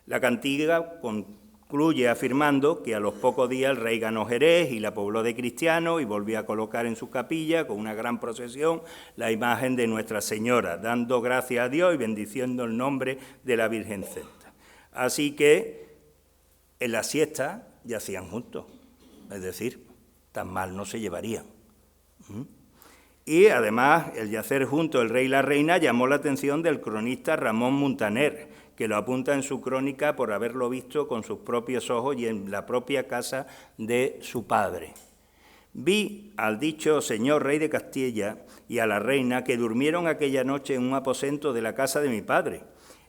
La cantiga concluye afirmando que a los pocos días el rey ganó Jerez y la pobló de cristianos y volvió a colocar en su capilla con una gran procesión la imagen de Nuestra Señora, dando gracias a Dios y bendiciendo el nombre de la Virgencita. Así que en la siesta yacían juntos, es decir, tan mal no se llevarían. Y además el yacer junto el rey y la reina llamó la atención del cronista Ramón Muntaner, que lo apunta en su crónica por haberlo visto con sus propios ojos y en la propia casa de su padre. Vi al dicho señor rey de Castilla y a la reina que durmieron aquella noche en un aposento de la casa de mi padre,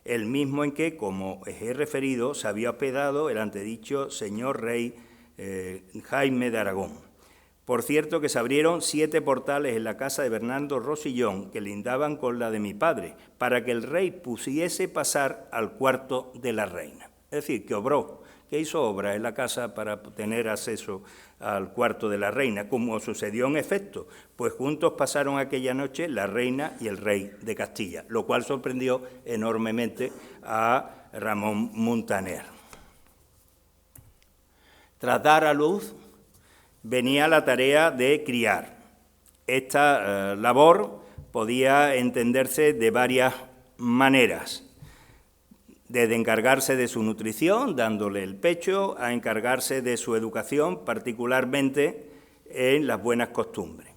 el mismo en que, como os he referido, se había hospedado el antedicho señor rey Jaime de Aragón. Por cierto que se abrieron 7 portales en la casa de Bernardo Rosillón que lindaban con la de mi padre, para que el rey pudiese pasar al cuarto de la reina. Es decir, que obró, que hizo obra en la casa para tener acceso al cuarto de la reina, como sucedió en efecto, pues juntos pasaron aquella noche la reina y el rey de Castilla, lo cual sorprendió enormemente a Ramón Muntaner. Tras dar a luz, venía la tarea de criar. Esta labor podía entenderse de varias maneras, desde encargarse de su nutrición, dándole el pecho, a encargarse de su educación, particularmente en las buenas costumbres.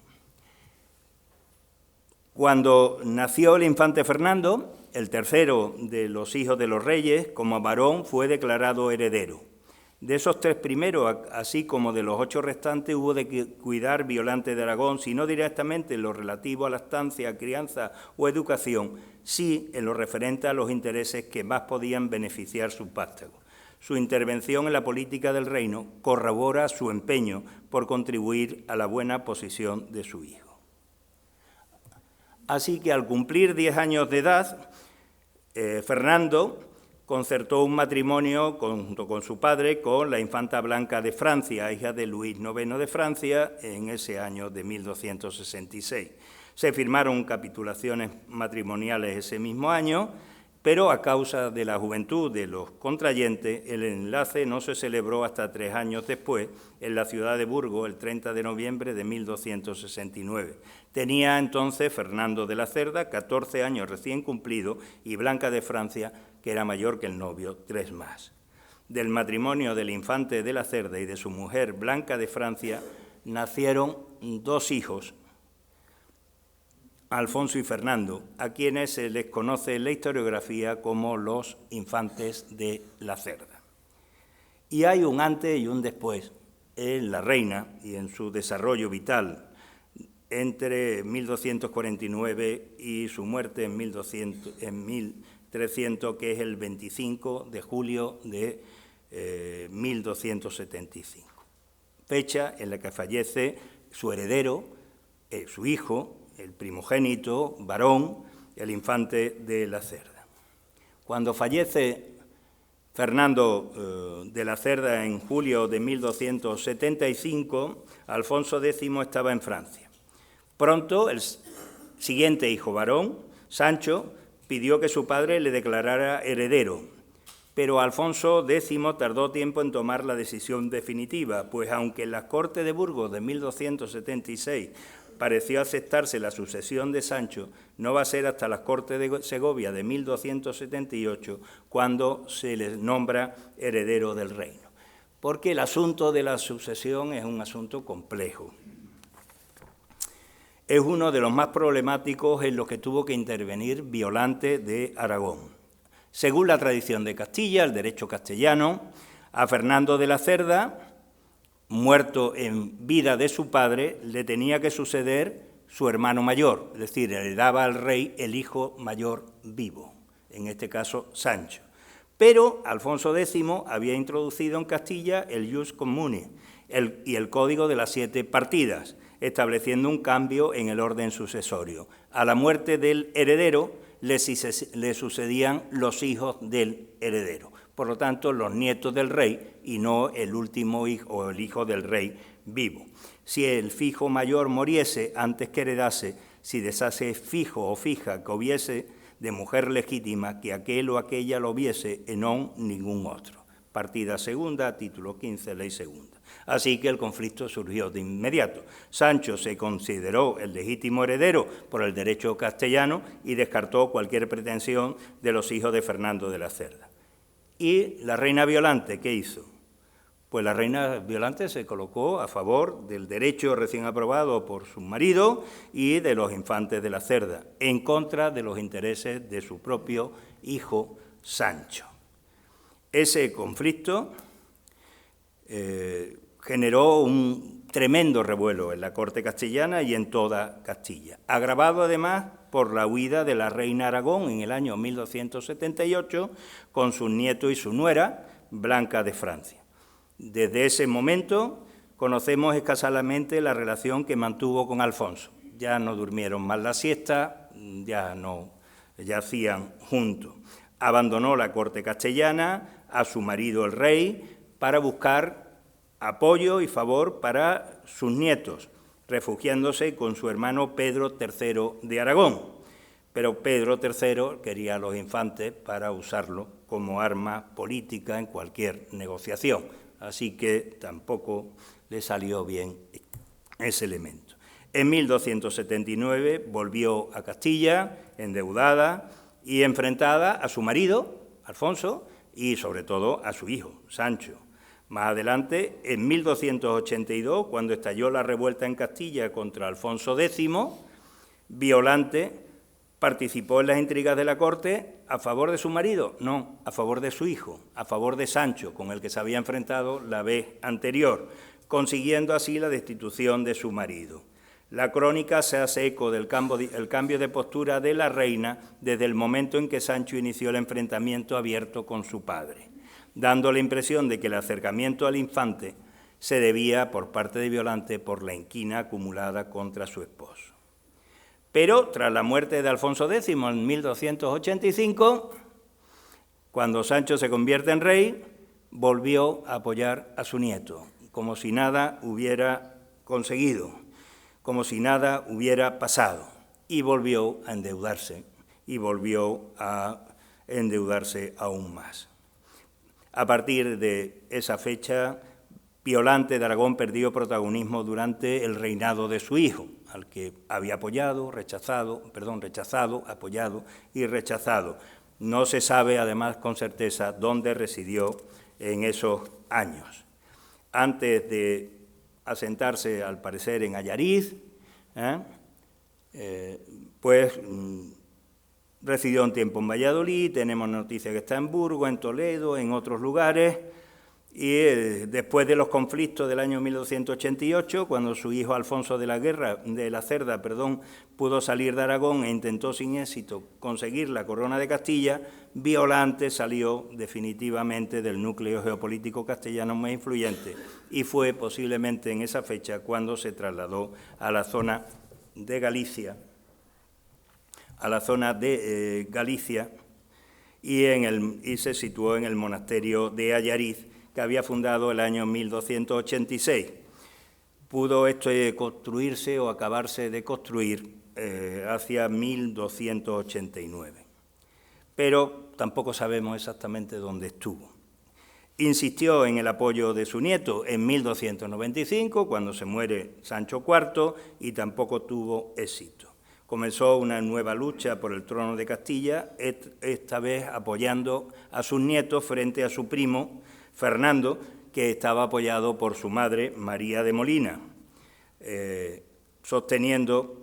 Cuando nació el infante Fernando, el tercero de los hijos de los reyes, como varón, fue declarado heredero. De esos 3 primeros, así como de los 8 restantes, hubo de cuidar Violante de Aragón, si no directamente en lo relativo a la estancia, crianza o educación, sí en lo referente a los intereses que más podían beneficiar sus vástagos. Su intervención en la política del reino corrobora su empeño por contribuir a la buena posición de su hijo. Así que al cumplir 10 años de edad, Fernando concertó un matrimonio junto con su padre con la infanta Blanca de Francia, hija de Luis IX de Francia, en ese año de 1266. Se firmaron capitulaciones matrimoniales ese mismo año, pero a causa de la juventud de los contrayentes, el enlace no se celebró hasta 3 años después, en la ciudad de Burgos, el 30 de noviembre de 1269. Tenía entonces Fernando de la Cerda 14 años recién cumplidos y Blanca de Francia, que era mayor que el novio, 3 más. Del matrimonio del infante de la Cerda y de su mujer Blanca de Francia nacieron 2 hijos, Alfonso y Fernando, a quienes se les conoce en la historiografía como los infantes de la Cerda. Y hay un antes y un después en la reina y en su desarrollo vital entre 1249 y su muerte en 1300, que es el 25 de julio de 1275, fecha en la que fallece su heredero, su hijo, el primogénito varón, el infante de la Cerda. Cuando fallece Fernando de la Cerda en julio de 1275, Alfonso X estaba en Francia. Pronto, el siguiente hijo varón, Sancho, pidió que su padre le declarara heredero, pero Alfonso X tardó tiempo en tomar la decisión definitiva, pues aunque en las Cortes de Burgos de 1276 pareció aceptarse la sucesión de Sancho, no va a ser hasta las Cortes de Segovia de 1278 cuando se le nombra heredero del reino, porque el asunto de la sucesión es un asunto complejo. Es uno de los más problemáticos en los que tuvo que intervenir Violante de Aragón. Según la tradición de Castilla, el derecho castellano, a Fernando de la Cerda, muerto en vida de su padre, le tenía que suceder su hermano mayor, es decir, heredaba al rey el hijo mayor vivo, en este caso Sancho. Pero Alfonso X había introducido en Castilla el jus commune y el código de las 7 partidas, estableciendo un cambio en el orden sucesorio. A la muerte del heredero le sucedían los hijos del heredero. Por lo tanto, los nietos del rey y no el último hijo o el hijo del rey vivo. Si el fijo mayor muriese antes que heredase, si deshace fijo o fija que hubiese de mujer legítima, que aquel o aquella lo viese y no ningún otro. Partida segunda, título 15, ley segunda. Así que el conflicto surgió de inmediato. Sancho se consideró el legítimo heredero por el derecho castellano y descartó cualquier pretensión de los hijos de Fernando de la Cerda. ¿Y la reina Violante qué hizo? Pues la reina Violante se colocó a favor del derecho recién aprobado por su marido y de los infantes de la Cerda, en contra de los intereses de su propio hijo Sancho. Ese conflicto generó un tremendo revuelo en la corte castellana y en toda Castilla, agravado además por la huida de la reina Aragón en el año 1278 con su nieto y su nuera, Blanca de Francia. Desde ese momento conocemos escasamente la relación que mantuvo con Alfonso. Ya no durmieron más la siesta, ya hacían juntos. Abandonó la corte castellana a su marido el rey para buscar apoyo y favor para sus nietos, refugiándose con su hermano Pedro III de Aragón. Pero Pedro III quería a los infantes para usarlo como arma política en cualquier negociación, así que tampoco le salió bien ese elemento. En 1279 volvió a Castilla, endeudada y enfrentada a su marido, Alfonso, y sobre todo a su hijo, Sancho. Más adelante, en 1282, cuando estalló la revuelta en Castilla contra Alfonso X, Violante participó en las intrigas de la corte a favor de su marido, no, a favor de su hijo, a favor de Sancho, con el que se había enfrentado la vez anterior, consiguiendo así la destitución de su marido. La crónica se hace eco del cambio de postura de la reina desde el momento en que Sancho inició el enfrentamiento abierto con su padre, dando la impresión de que el acercamiento al infante se debía por parte de Violante por la inquina acumulada contra su esposo. Pero tras la muerte de Alfonso X en 1285, cuando Sancho se convierte en rey, volvió a apoyar a su nieto, como si nada hubiera conseguido, como si nada hubiera pasado, y volvió a endeudarse, aún más. A partir de esa fecha, Violante de Aragón perdió protagonismo durante el reinado de su hijo, al que había apoyado, apoyado y rechazado. No se sabe, además, con certeza, dónde residió en esos años. Antes de asentarse, al parecer, en Allariz, residió un tiempo en Valladolid, tenemos noticias que está en Burgos, en Toledo, en otros lugares, y después de los conflictos del año 1288, cuando su hijo Alfonso de la Cerda, pudo salir de Aragón e intentó sin éxito conseguir la corona de Castilla, Violante salió definitivamente del núcleo geopolítico castellano más influyente y fue posiblemente en esa fecha cuando se trasladó a la zona de Galicia, y se situó en el monasterio de Allariz, que había fundado el año 1286. Pudo esto construirse o acabarse de construir hacia 1289, pero tampoco sabemos exactamente dónde estuvo. Insistió en el apoyo de su nieto en 1295, cuando se muere Sancho IV, y tampoco tuvo éxito. Comenzó una nueva lucha por el trono de Castilla, esta vez apoyando a sus nietos frente a su primo Fernando, que estaba apoyado por su madre, María de Molina, sosteniendo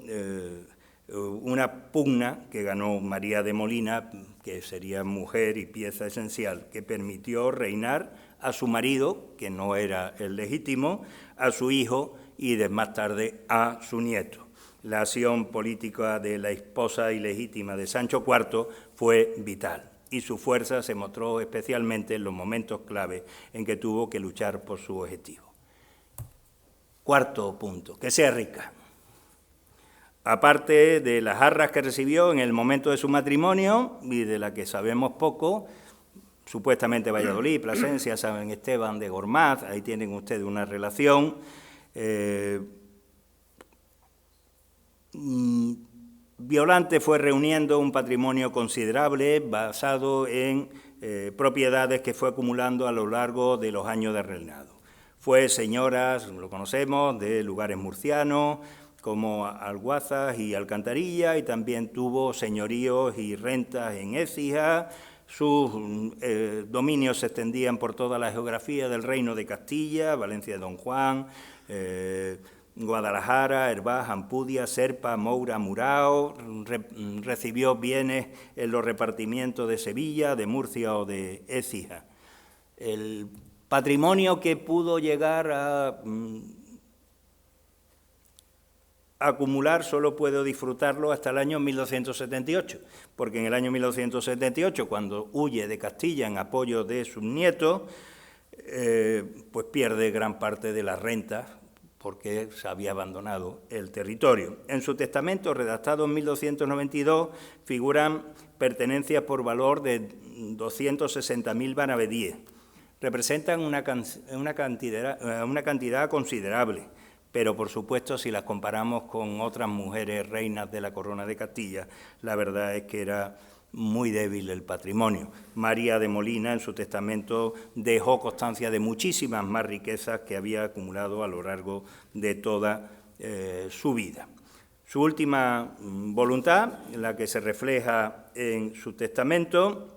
una pugna que ganó María de Molina, que sería mujer y pieza esencial, que permitió reinar a su marido, que no era el legítimo, a su hijo y más tarde a su nieto. La acción política de la esposa ilegítima de Sancho IV fue vital, y su fuerza se mostró especialmente en los momentos clave en que tuvo que luchar por su objetivo. Cuarto punto, que sea rica. Aparte de las arras que recibió en el momento de su matrimonio, y de la que sabemos poco, supuestamente Valladolid, Plasencia, San Esteban de Gormaz, ahí tienen ustedes una relación. Violante fue reuniendo un patrimonio considerable basado en propiedades que fue acumulando a lo largo de los años de reinado. Fue señora, lo conocemos, de lugares murcianos, como Alguazas y Alcantarilla, y también tuvo señoríos y rentas en Écija. Sus dominios se extendían por toda la geografía del Reino de Castilla, Valencia de Don Juan, Guadalajara, Hervás, Ampudia, Serpa, Moura, Murao. Recibió bienes en los repartimientos de Sevilla, de Murcia o de Écija. El patrimonio que pudo llegar a acumular solo puedo disfrutarlo hasta el año 1278, porque en el año 1278, cuando huye de Castilla en apoyo de sus nietos, pues pierde gran parte de las rentas, porque se había abandonado el territorio. En su testamento, redactado en 1292, figuran pertenencias por valor de 260.000 maravedíes. Representan una cantidad considerable, pero por supuesto, si las comparamos con otras mujeres reinas de la corona de Castilla, la verdad es que era muy débil el patrimonio. María de Molina, en su testamento, dejó constancia de muchísimas más riquezas que había acumulado a lo largo de toda su vida. Su última voluntad, la que se refleja en su testamento,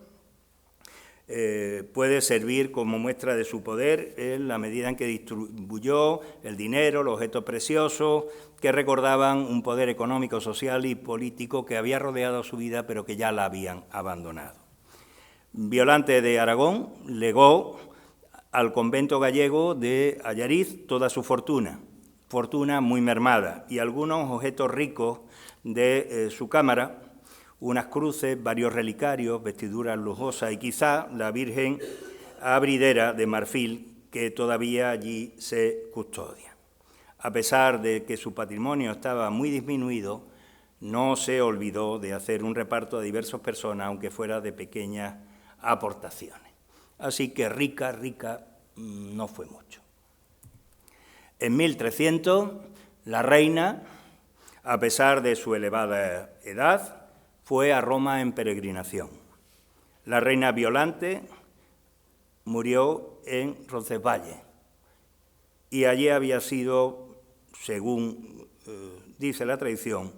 puede servir como muestra de su poder en la medida en que distribuyó el dinero, los objetos preciosos, que recordaban un poder económico, social y político que había rodeado su vida, pero que ya la habían abandonado. Violante de Aragón legó al convento gallego de Allariz toda su fortuna muy mermada, y algunos objetos ricos de su cámara, unas cruces, varios relicarios, vestiduras lujosas y quizá la Virgen abridera de marfil que todavía allí se custodia. A pesar de que su patrimonio estaba muy disminuido, no se olvidó de hacer un reparto a diversas personas, aunque fuera de pequeñas aportaciones. Así que rica no fue mucho. En 1300, la reina, a pesar de su elevada edad, fue a Roma en peregrinación. La reina Violante murió en Roncesvalles y allí había sido, según dice la tradición,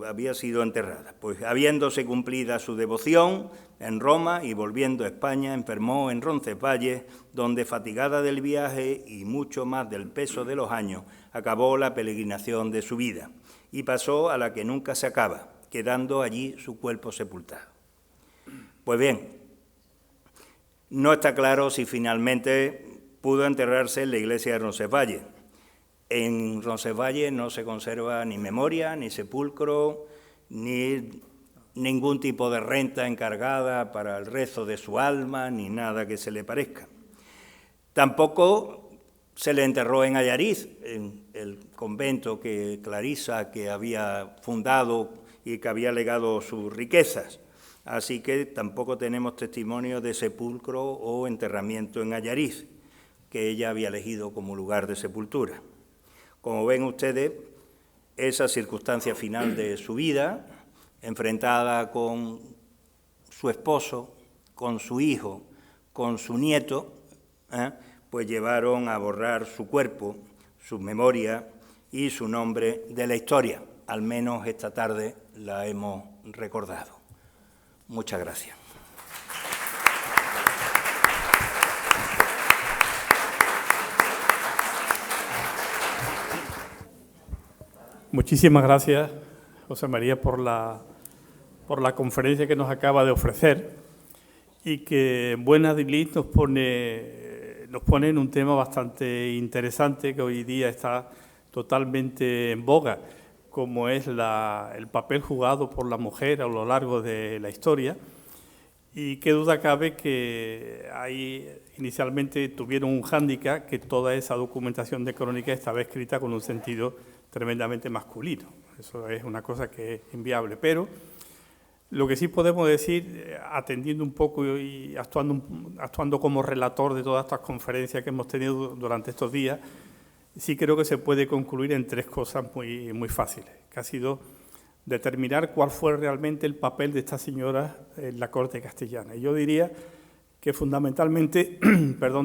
había sido enterrada. Pues habiéndose cumplida su devoción en Roma y volviendo a España, enfermó en Roncesvalles, donde, fatigada del viaje y mucho más del peso de los años, acabó la peregrinación de su vida y pasó a la que nunca se acaba, quedando allí su cuerpo sepultado. Pues bien, no está claro si finalmente pudo enterrarse en la iglesia de Roncesvalles. En Roncesvalles no se conserva ni memoria, ni sepulcro, ni ningún tipo de renta encargada para el rezo de su alma, ni nada que se le parezca. Tampoco se le enterró en Allariz, en el convento que Clarisa, que había fundado y que había legado sus riquezas. Así que tampoco tenemos testimonio de sepulcro o enterramiento en Allariz, que ella había elegido como lugar de sepultura. Como ven ustedes, esa circunstancia final de su vida, enfrentada con su esposo, con su hijo, con su nieto, pues llevaron a borrar su cuerpo, su memoria y su nombre de la historia. Al menos esta tarde la hemos recordado. Muchas gracias. Muchísimas gracias, José María, por la conferencia que nos acaba de ofrecer y que en buena lid nos pone en un tema bastante interesante que hoy día está totalmente en boga, como es el papel jugado por la mujer a lo largo de la historia. Y qué duda cabe que ahí inicialmente tuvieron un hándicap, que toda esa documentación de crónica estaba escrita con un sentido tremendamente masculino. Eso es una cosa que es inviable. Pero lo que sí podemos decir, atendiendo un poco y actuando como relator de todas estas conferencias que hemos tenido durante estos días, sí creo que se puede concluir en tres cosas muy fáciles, que ha sido determinar cuál fue realmente el papel de esta señora en la corte castellana. Y yo diría que fundamentalmente,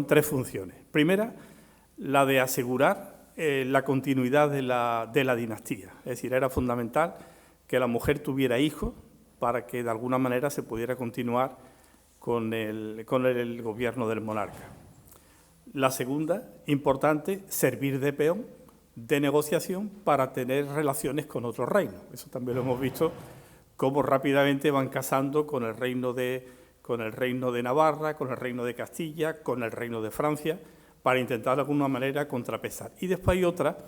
tres funciones. Primera, la de asegurar la continuidad de la dinastía. Es decir, era fundamental que la mujer tuviera hijos para que de alguna manera se pudiera continuar con el gobierno del monarca. La segunda, importante, servir de peón, de negociación para tener relaciones con otros reinos. Eso también lo hemos visto, cómo rápidamente van casando con el reino de Navarra, con el reino de Castilla, con el reino de Francia, para intentar de alguna manera contrapesar. Y después hay otra,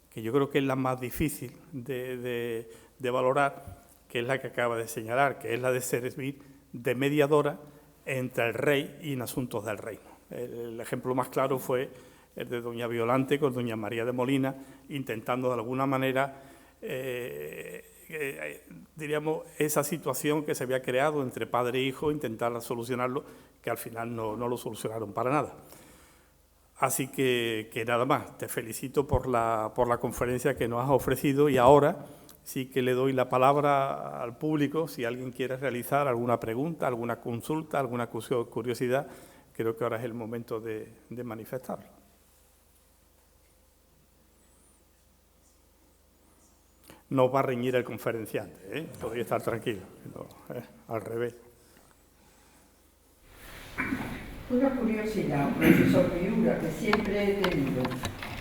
que yo creo que es la más difícil de valorar, que es la que acaba de señalar, que es la de servir de mediadora entre el rey y en asuntos del reino. El ejemplo más claro fue el de doña Violante con doña María de Molina, intentando de alguna manera, diríamos, esa situación que se había creado entre padre e hijo, intentar solucionarlo, que al final no lo solucionaron para nada. Así que nada más, te felicito por la conferencia que nos has ofrecido y ahora sí que le doy la palabra al público. Si alguien quiere realizar alguna pregunta, alguna consulta, alguna curiosidad, creo que ahora es el momento de manifestarlo. No va a reñir el conferenciante, podría estar tranquilo, al revés. Una curiosidad, profesor Miura, que siempre he tenido.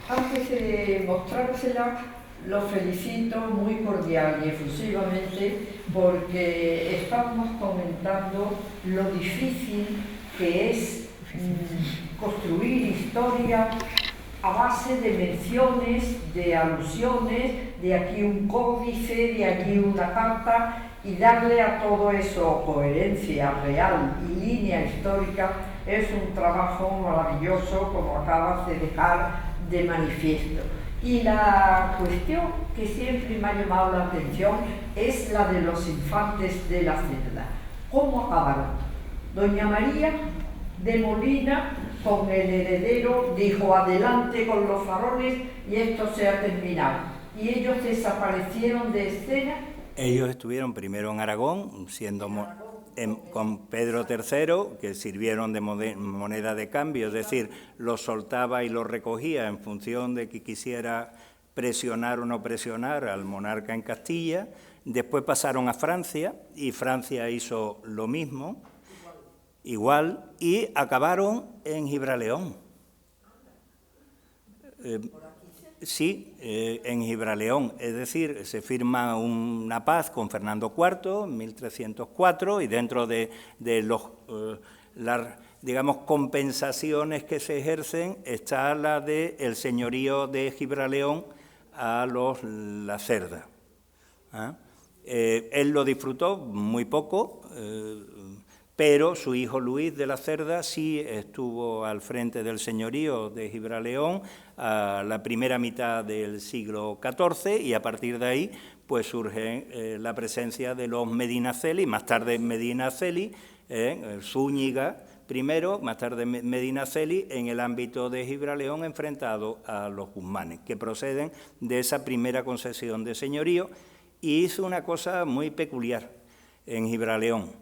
Antes de mostrársela, lo felicito muy cordial y efusivamente porque estábamos comentando lo difícil que es construir historia a base de menciones, de alusiones, de aquí un códice, de allí una carta, y darle a todo eso coherencia real y línea histórica es un trabajo maravilloso, como acabas de dejar de manifiesto. Y la cuestión que siempre me ha llamado la atención es la de los infantes de la Cerda. ¿Cómo acabaron? Doña María de Molina, con el heredero, dijo adelante con los faroles y esto se ha terminado. Y ellos desaparecieron de escena. Ellos estuvieron primero en Aragón, con Pedro III, que sirvieron de moneda de cambio, es decir, los soltaba y los recogía en función de que quisiera presionar o no presionar al monarca en Castilla. Después pasaron a Francia, y Francia hizo lo mismo, igual, y acabaron en Gibraleón. Sí, en Gibraleón, es decir, se firma una paz con Fernando IV en 1304 y dentro de las, digamos, compensaciones que se ejercen está la del señorío de Gibraleón a la Cerda. Él lo disfrutó muy poco, pero su hijo Luis de la Cerda sí estuvo al frente del señorío de Gibraleón a la primera mitad del siglo XIV, y a partir de ahí pues surge la presencia de los Medinaceli, más tarde Medinaceli, Zúñiga primero, más tarde Medinaceli, en el ámbito de Gibraleón, enfrentado a los Guzmanes, que proceden de esa primera concesión de señorío, y hizo una cosa muy peculiar en Gibraleón.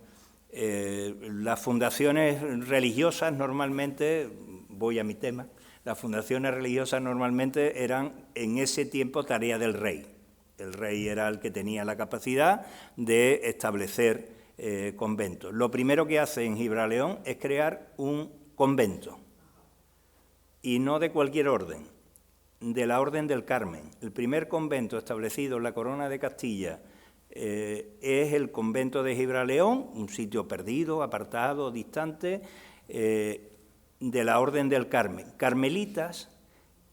Las fundaciones religiosas normalmente, voy a mi tema, las fundaciones religiosas normalmente eran en ese tiempo tarea del rey. El rey era el que tenía la capacidad de establecer conventos. Lo primero que hace en Gibraleón es crear un convento, y no de cualquier orden, de la Orden del Carmen. El primer convento establecido en la Corona de Castilla es el convento de Gibraleón, un sitio perdido, apartado, distante, de la Orden del Carmen. Carmelitas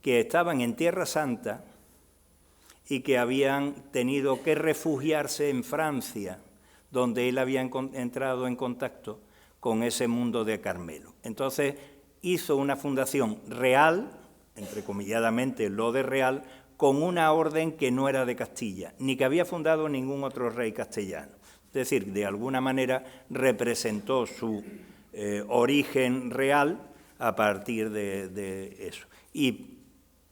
que estaban en Tierra Santa y que habían tenido que refugiarse en Francia, donde él había entrado en contacto con ese mundo de Carmelo. Entonces hizo una fundación real, entrecomilladamente lo de real, con una orden que no era de Castilla, ni que había fundado ningún otro rey castellano. Es decir, de alguna manera representó su origen real a partir de eso. Y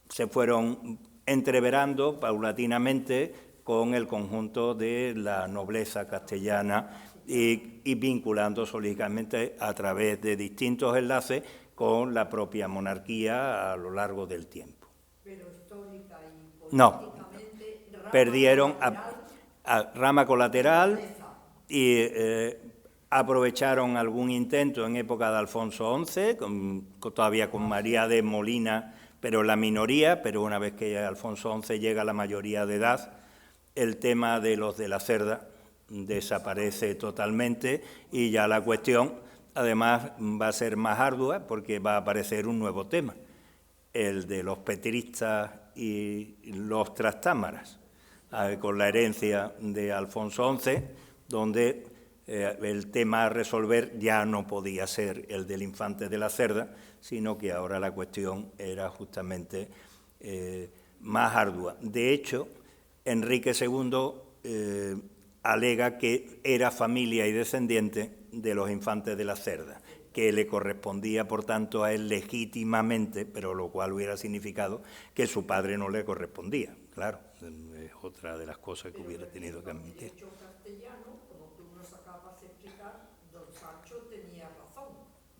se fueron entreverando paulatinamente con el conjunto de la nobleza castellana y vinculándose lógicamente a través de distintos enlaces con la propia monarquía a lo largo del tiempo. Pero histórica y no, perdieron a rama colateral y aprovecharon algún intento en época de Alfonso XI, todavía con María de Molina, pero la minoría, pero una vez que Alfonso XI llega a la mayoría de edad, el tema de los de la Cerda desaparece totalmente, y ya la cuestión además va a ser más ardua porque va a aparecer un nuevo tema, el de los petristas y los trastámaras, con la herencia de Alfonso XI, donde el tema a resolver ya no podía ser el del infante de la Cerda, sino que ahora la cuestión era justamente más ardua. De hecho, Enrique II alega que era familia y descendiente de los infantes de la Cerda, que le correspondía, por tanto, a él legítimamente, pero lo cual hubiera significado que su padre no le correspondía. Claro, es otra de las cosas que hubiera tenido que admitir. Como tú nos acabas de explicar, don Sancho tenía razón.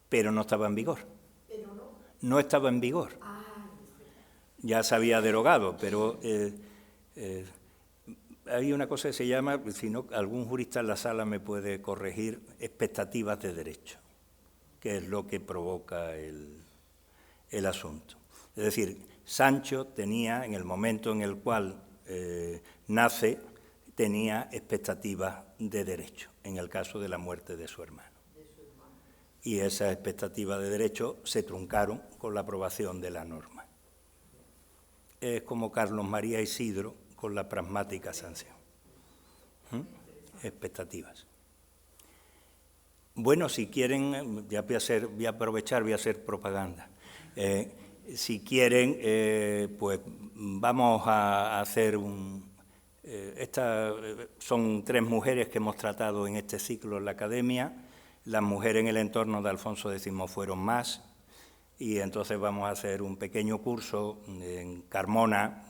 Pero no estaba en vigor. Pero no. No estaba en vigor. Ya se había derogado, pero hay una cosa que se llama, si no, algún jurista en la sala me puede corregir, expectativas de derecho, que es lo que provoca el asunto. Es decir, Sancho tenía, en el momento en el cual nace, tenía expectativas de derecho, en el caso de la muerte de su hermano. Y esas expectativas de derecho se truncaron con la aprobación de la norma. Es como Carlos María Isidro con la pragmática sanción. Expectativas. Bueno, si quieren, ya voy a aprovechar, voy a hacer propaganda. Si quieren, pues vamos a hacer son 3 mujeres que hemos tratado en este ciclo en la Academia. Las mujeres en el entorno de Alfonso X fueron más, y entonces vamos a hacer un pequeño curso en Carmona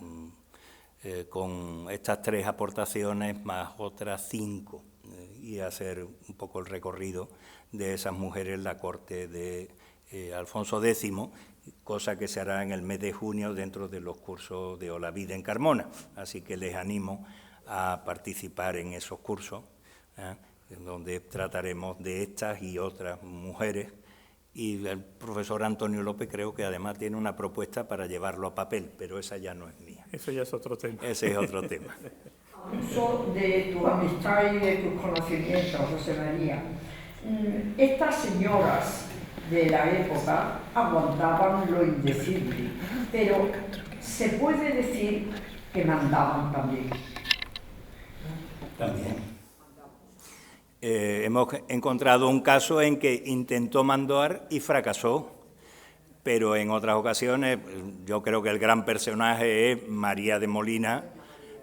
con estas 3 aportaciones más otras 5 y hacer un poco el recorrido de esas mujeres en la corte de Alfonso X, cosa que se hará en el mes de junio dentro de los cursos de Olavide en Carmona. Así que les animo a participar en esos cursos, en donde trataremos de estas y otras mujeres. Y el profesor Antonio López creo que además tiene una propuesta para llevarlo a papel, pero esa ya no es mía. Eso ya es otro tema. Ese es otro tema. Uso de tu amistad y de tus conocimientos, José María. Estas señoras de la época aguantaban lo indecible, pero se puede decir que mandaban también. También. Hemos encontrado un caso en que intentó mandar y fracasó, pero en otras ocasiones yo creo que el gran personaje es María de Molina.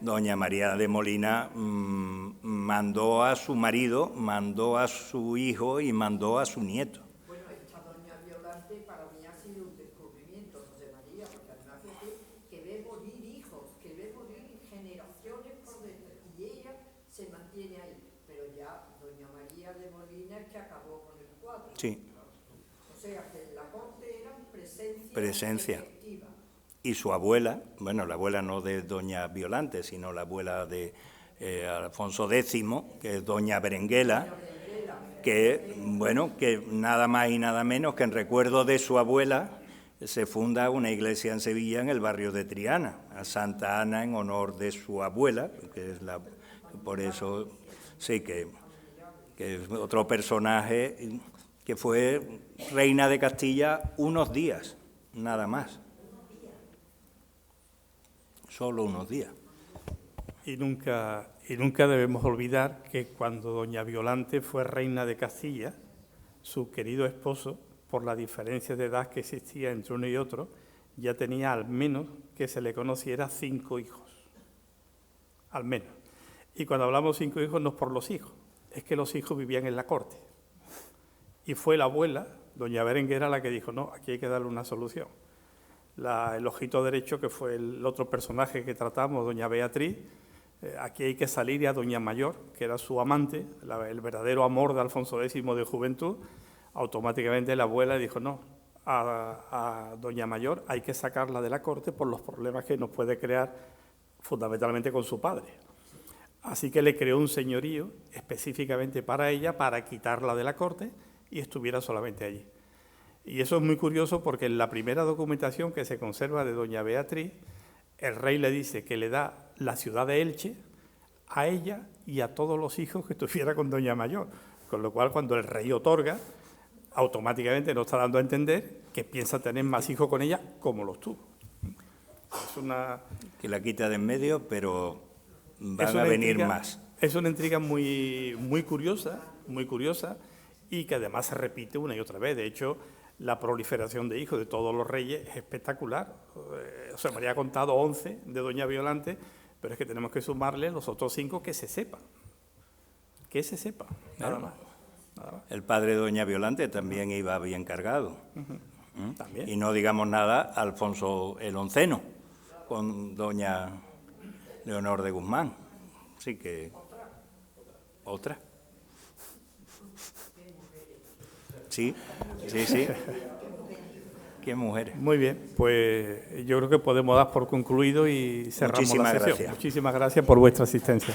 Doña María de Molina mandó a su marido, mandó a su hijo y mandó a su nieto. Bueno, esta doña Violante para mí ha sido un descubrimiento, José María, porque además que ve morir hijos, que ve morir generaciones por dentro, y ella se mantiene ahí. Pero ya doña María de Molina es que acabó con el cuadro. Sí. O sea, que en la corte eran presencia efectiva. Y su abuela, bueno, la abuela no de doña Violante, sino la abuela de Alfonso X, que es doña Berenguela, que, bueno, que nada más y nada menos que en recuerdo de su abuela se funda una iglesia en Sevilla, en el barrio de Triana, a Santa Ana, en honor de su abuela, que es por eso sí que es otro personaje que fue reina de Castilla unos días, nada más. Solo unos días. Y nunca debemos olvidar que cuando doña Violante fue reina de Castilla, su querido esposo, por la diferencia de edad que existía entre uno y otro, ya tenía al menos, que se le conociera, 5 hijos. Al menos. Y cuando hablamos 5 hijos no es por los hijos, es que los hijos vivían en la corte. Y fue la abuela, doña Berenguera, la que dijo, no, aquí hay que darle una solución. El ojito derecho, que fue el otro personaje que tratamos, doña Beatriz, aquí hay que salir, y a doña Mayor, que era su amante, el verdadero amor de Alfonso X de juventud, automáticamente la abuela dijo, no, a doña Mayor hay que sacarla de la corte por los problemas que nos puede crear fundamentalmente con su padre. Así que le creó un señorío específicamente para ella, para quitarla de la corte y estuviera solamente allí. Y eso es muy curioso porque en la primera documentación que se conserva de doña Beatriz, el rey le dice que le da la ciudad de Elche a ella y a todos los hijos que tuviera con doña Mayor. Con lo cual, cuando el rey otorga, automáticamente nos está dando a entender que piensa tener más hijos con ella como los tuvo. Es una... Que la quita de en medio, pero van a venir más. Es una intriga muy curiosa, y que además se repite una y otra vez. De hecho, la proliferación de hijos de todos los reyes es espectacular. José María ha contado 11 de doña Violante, pero es que tenemos que sumarle los otros 5 que se sepan. Que se sepa, nada más. El padre de doña Violante también iba bien cargado. También. Y no digamos nada Alfonso el Onceno, con doña Leonor de Guzmán. Así que... ¿Otra? Sí. Qué mujeres. Muy bien, pues yo creo que podemos dar por concluido y cerramos la sesión. Muchísimas gracias. Muchísimas gracias por vuestra asistencia.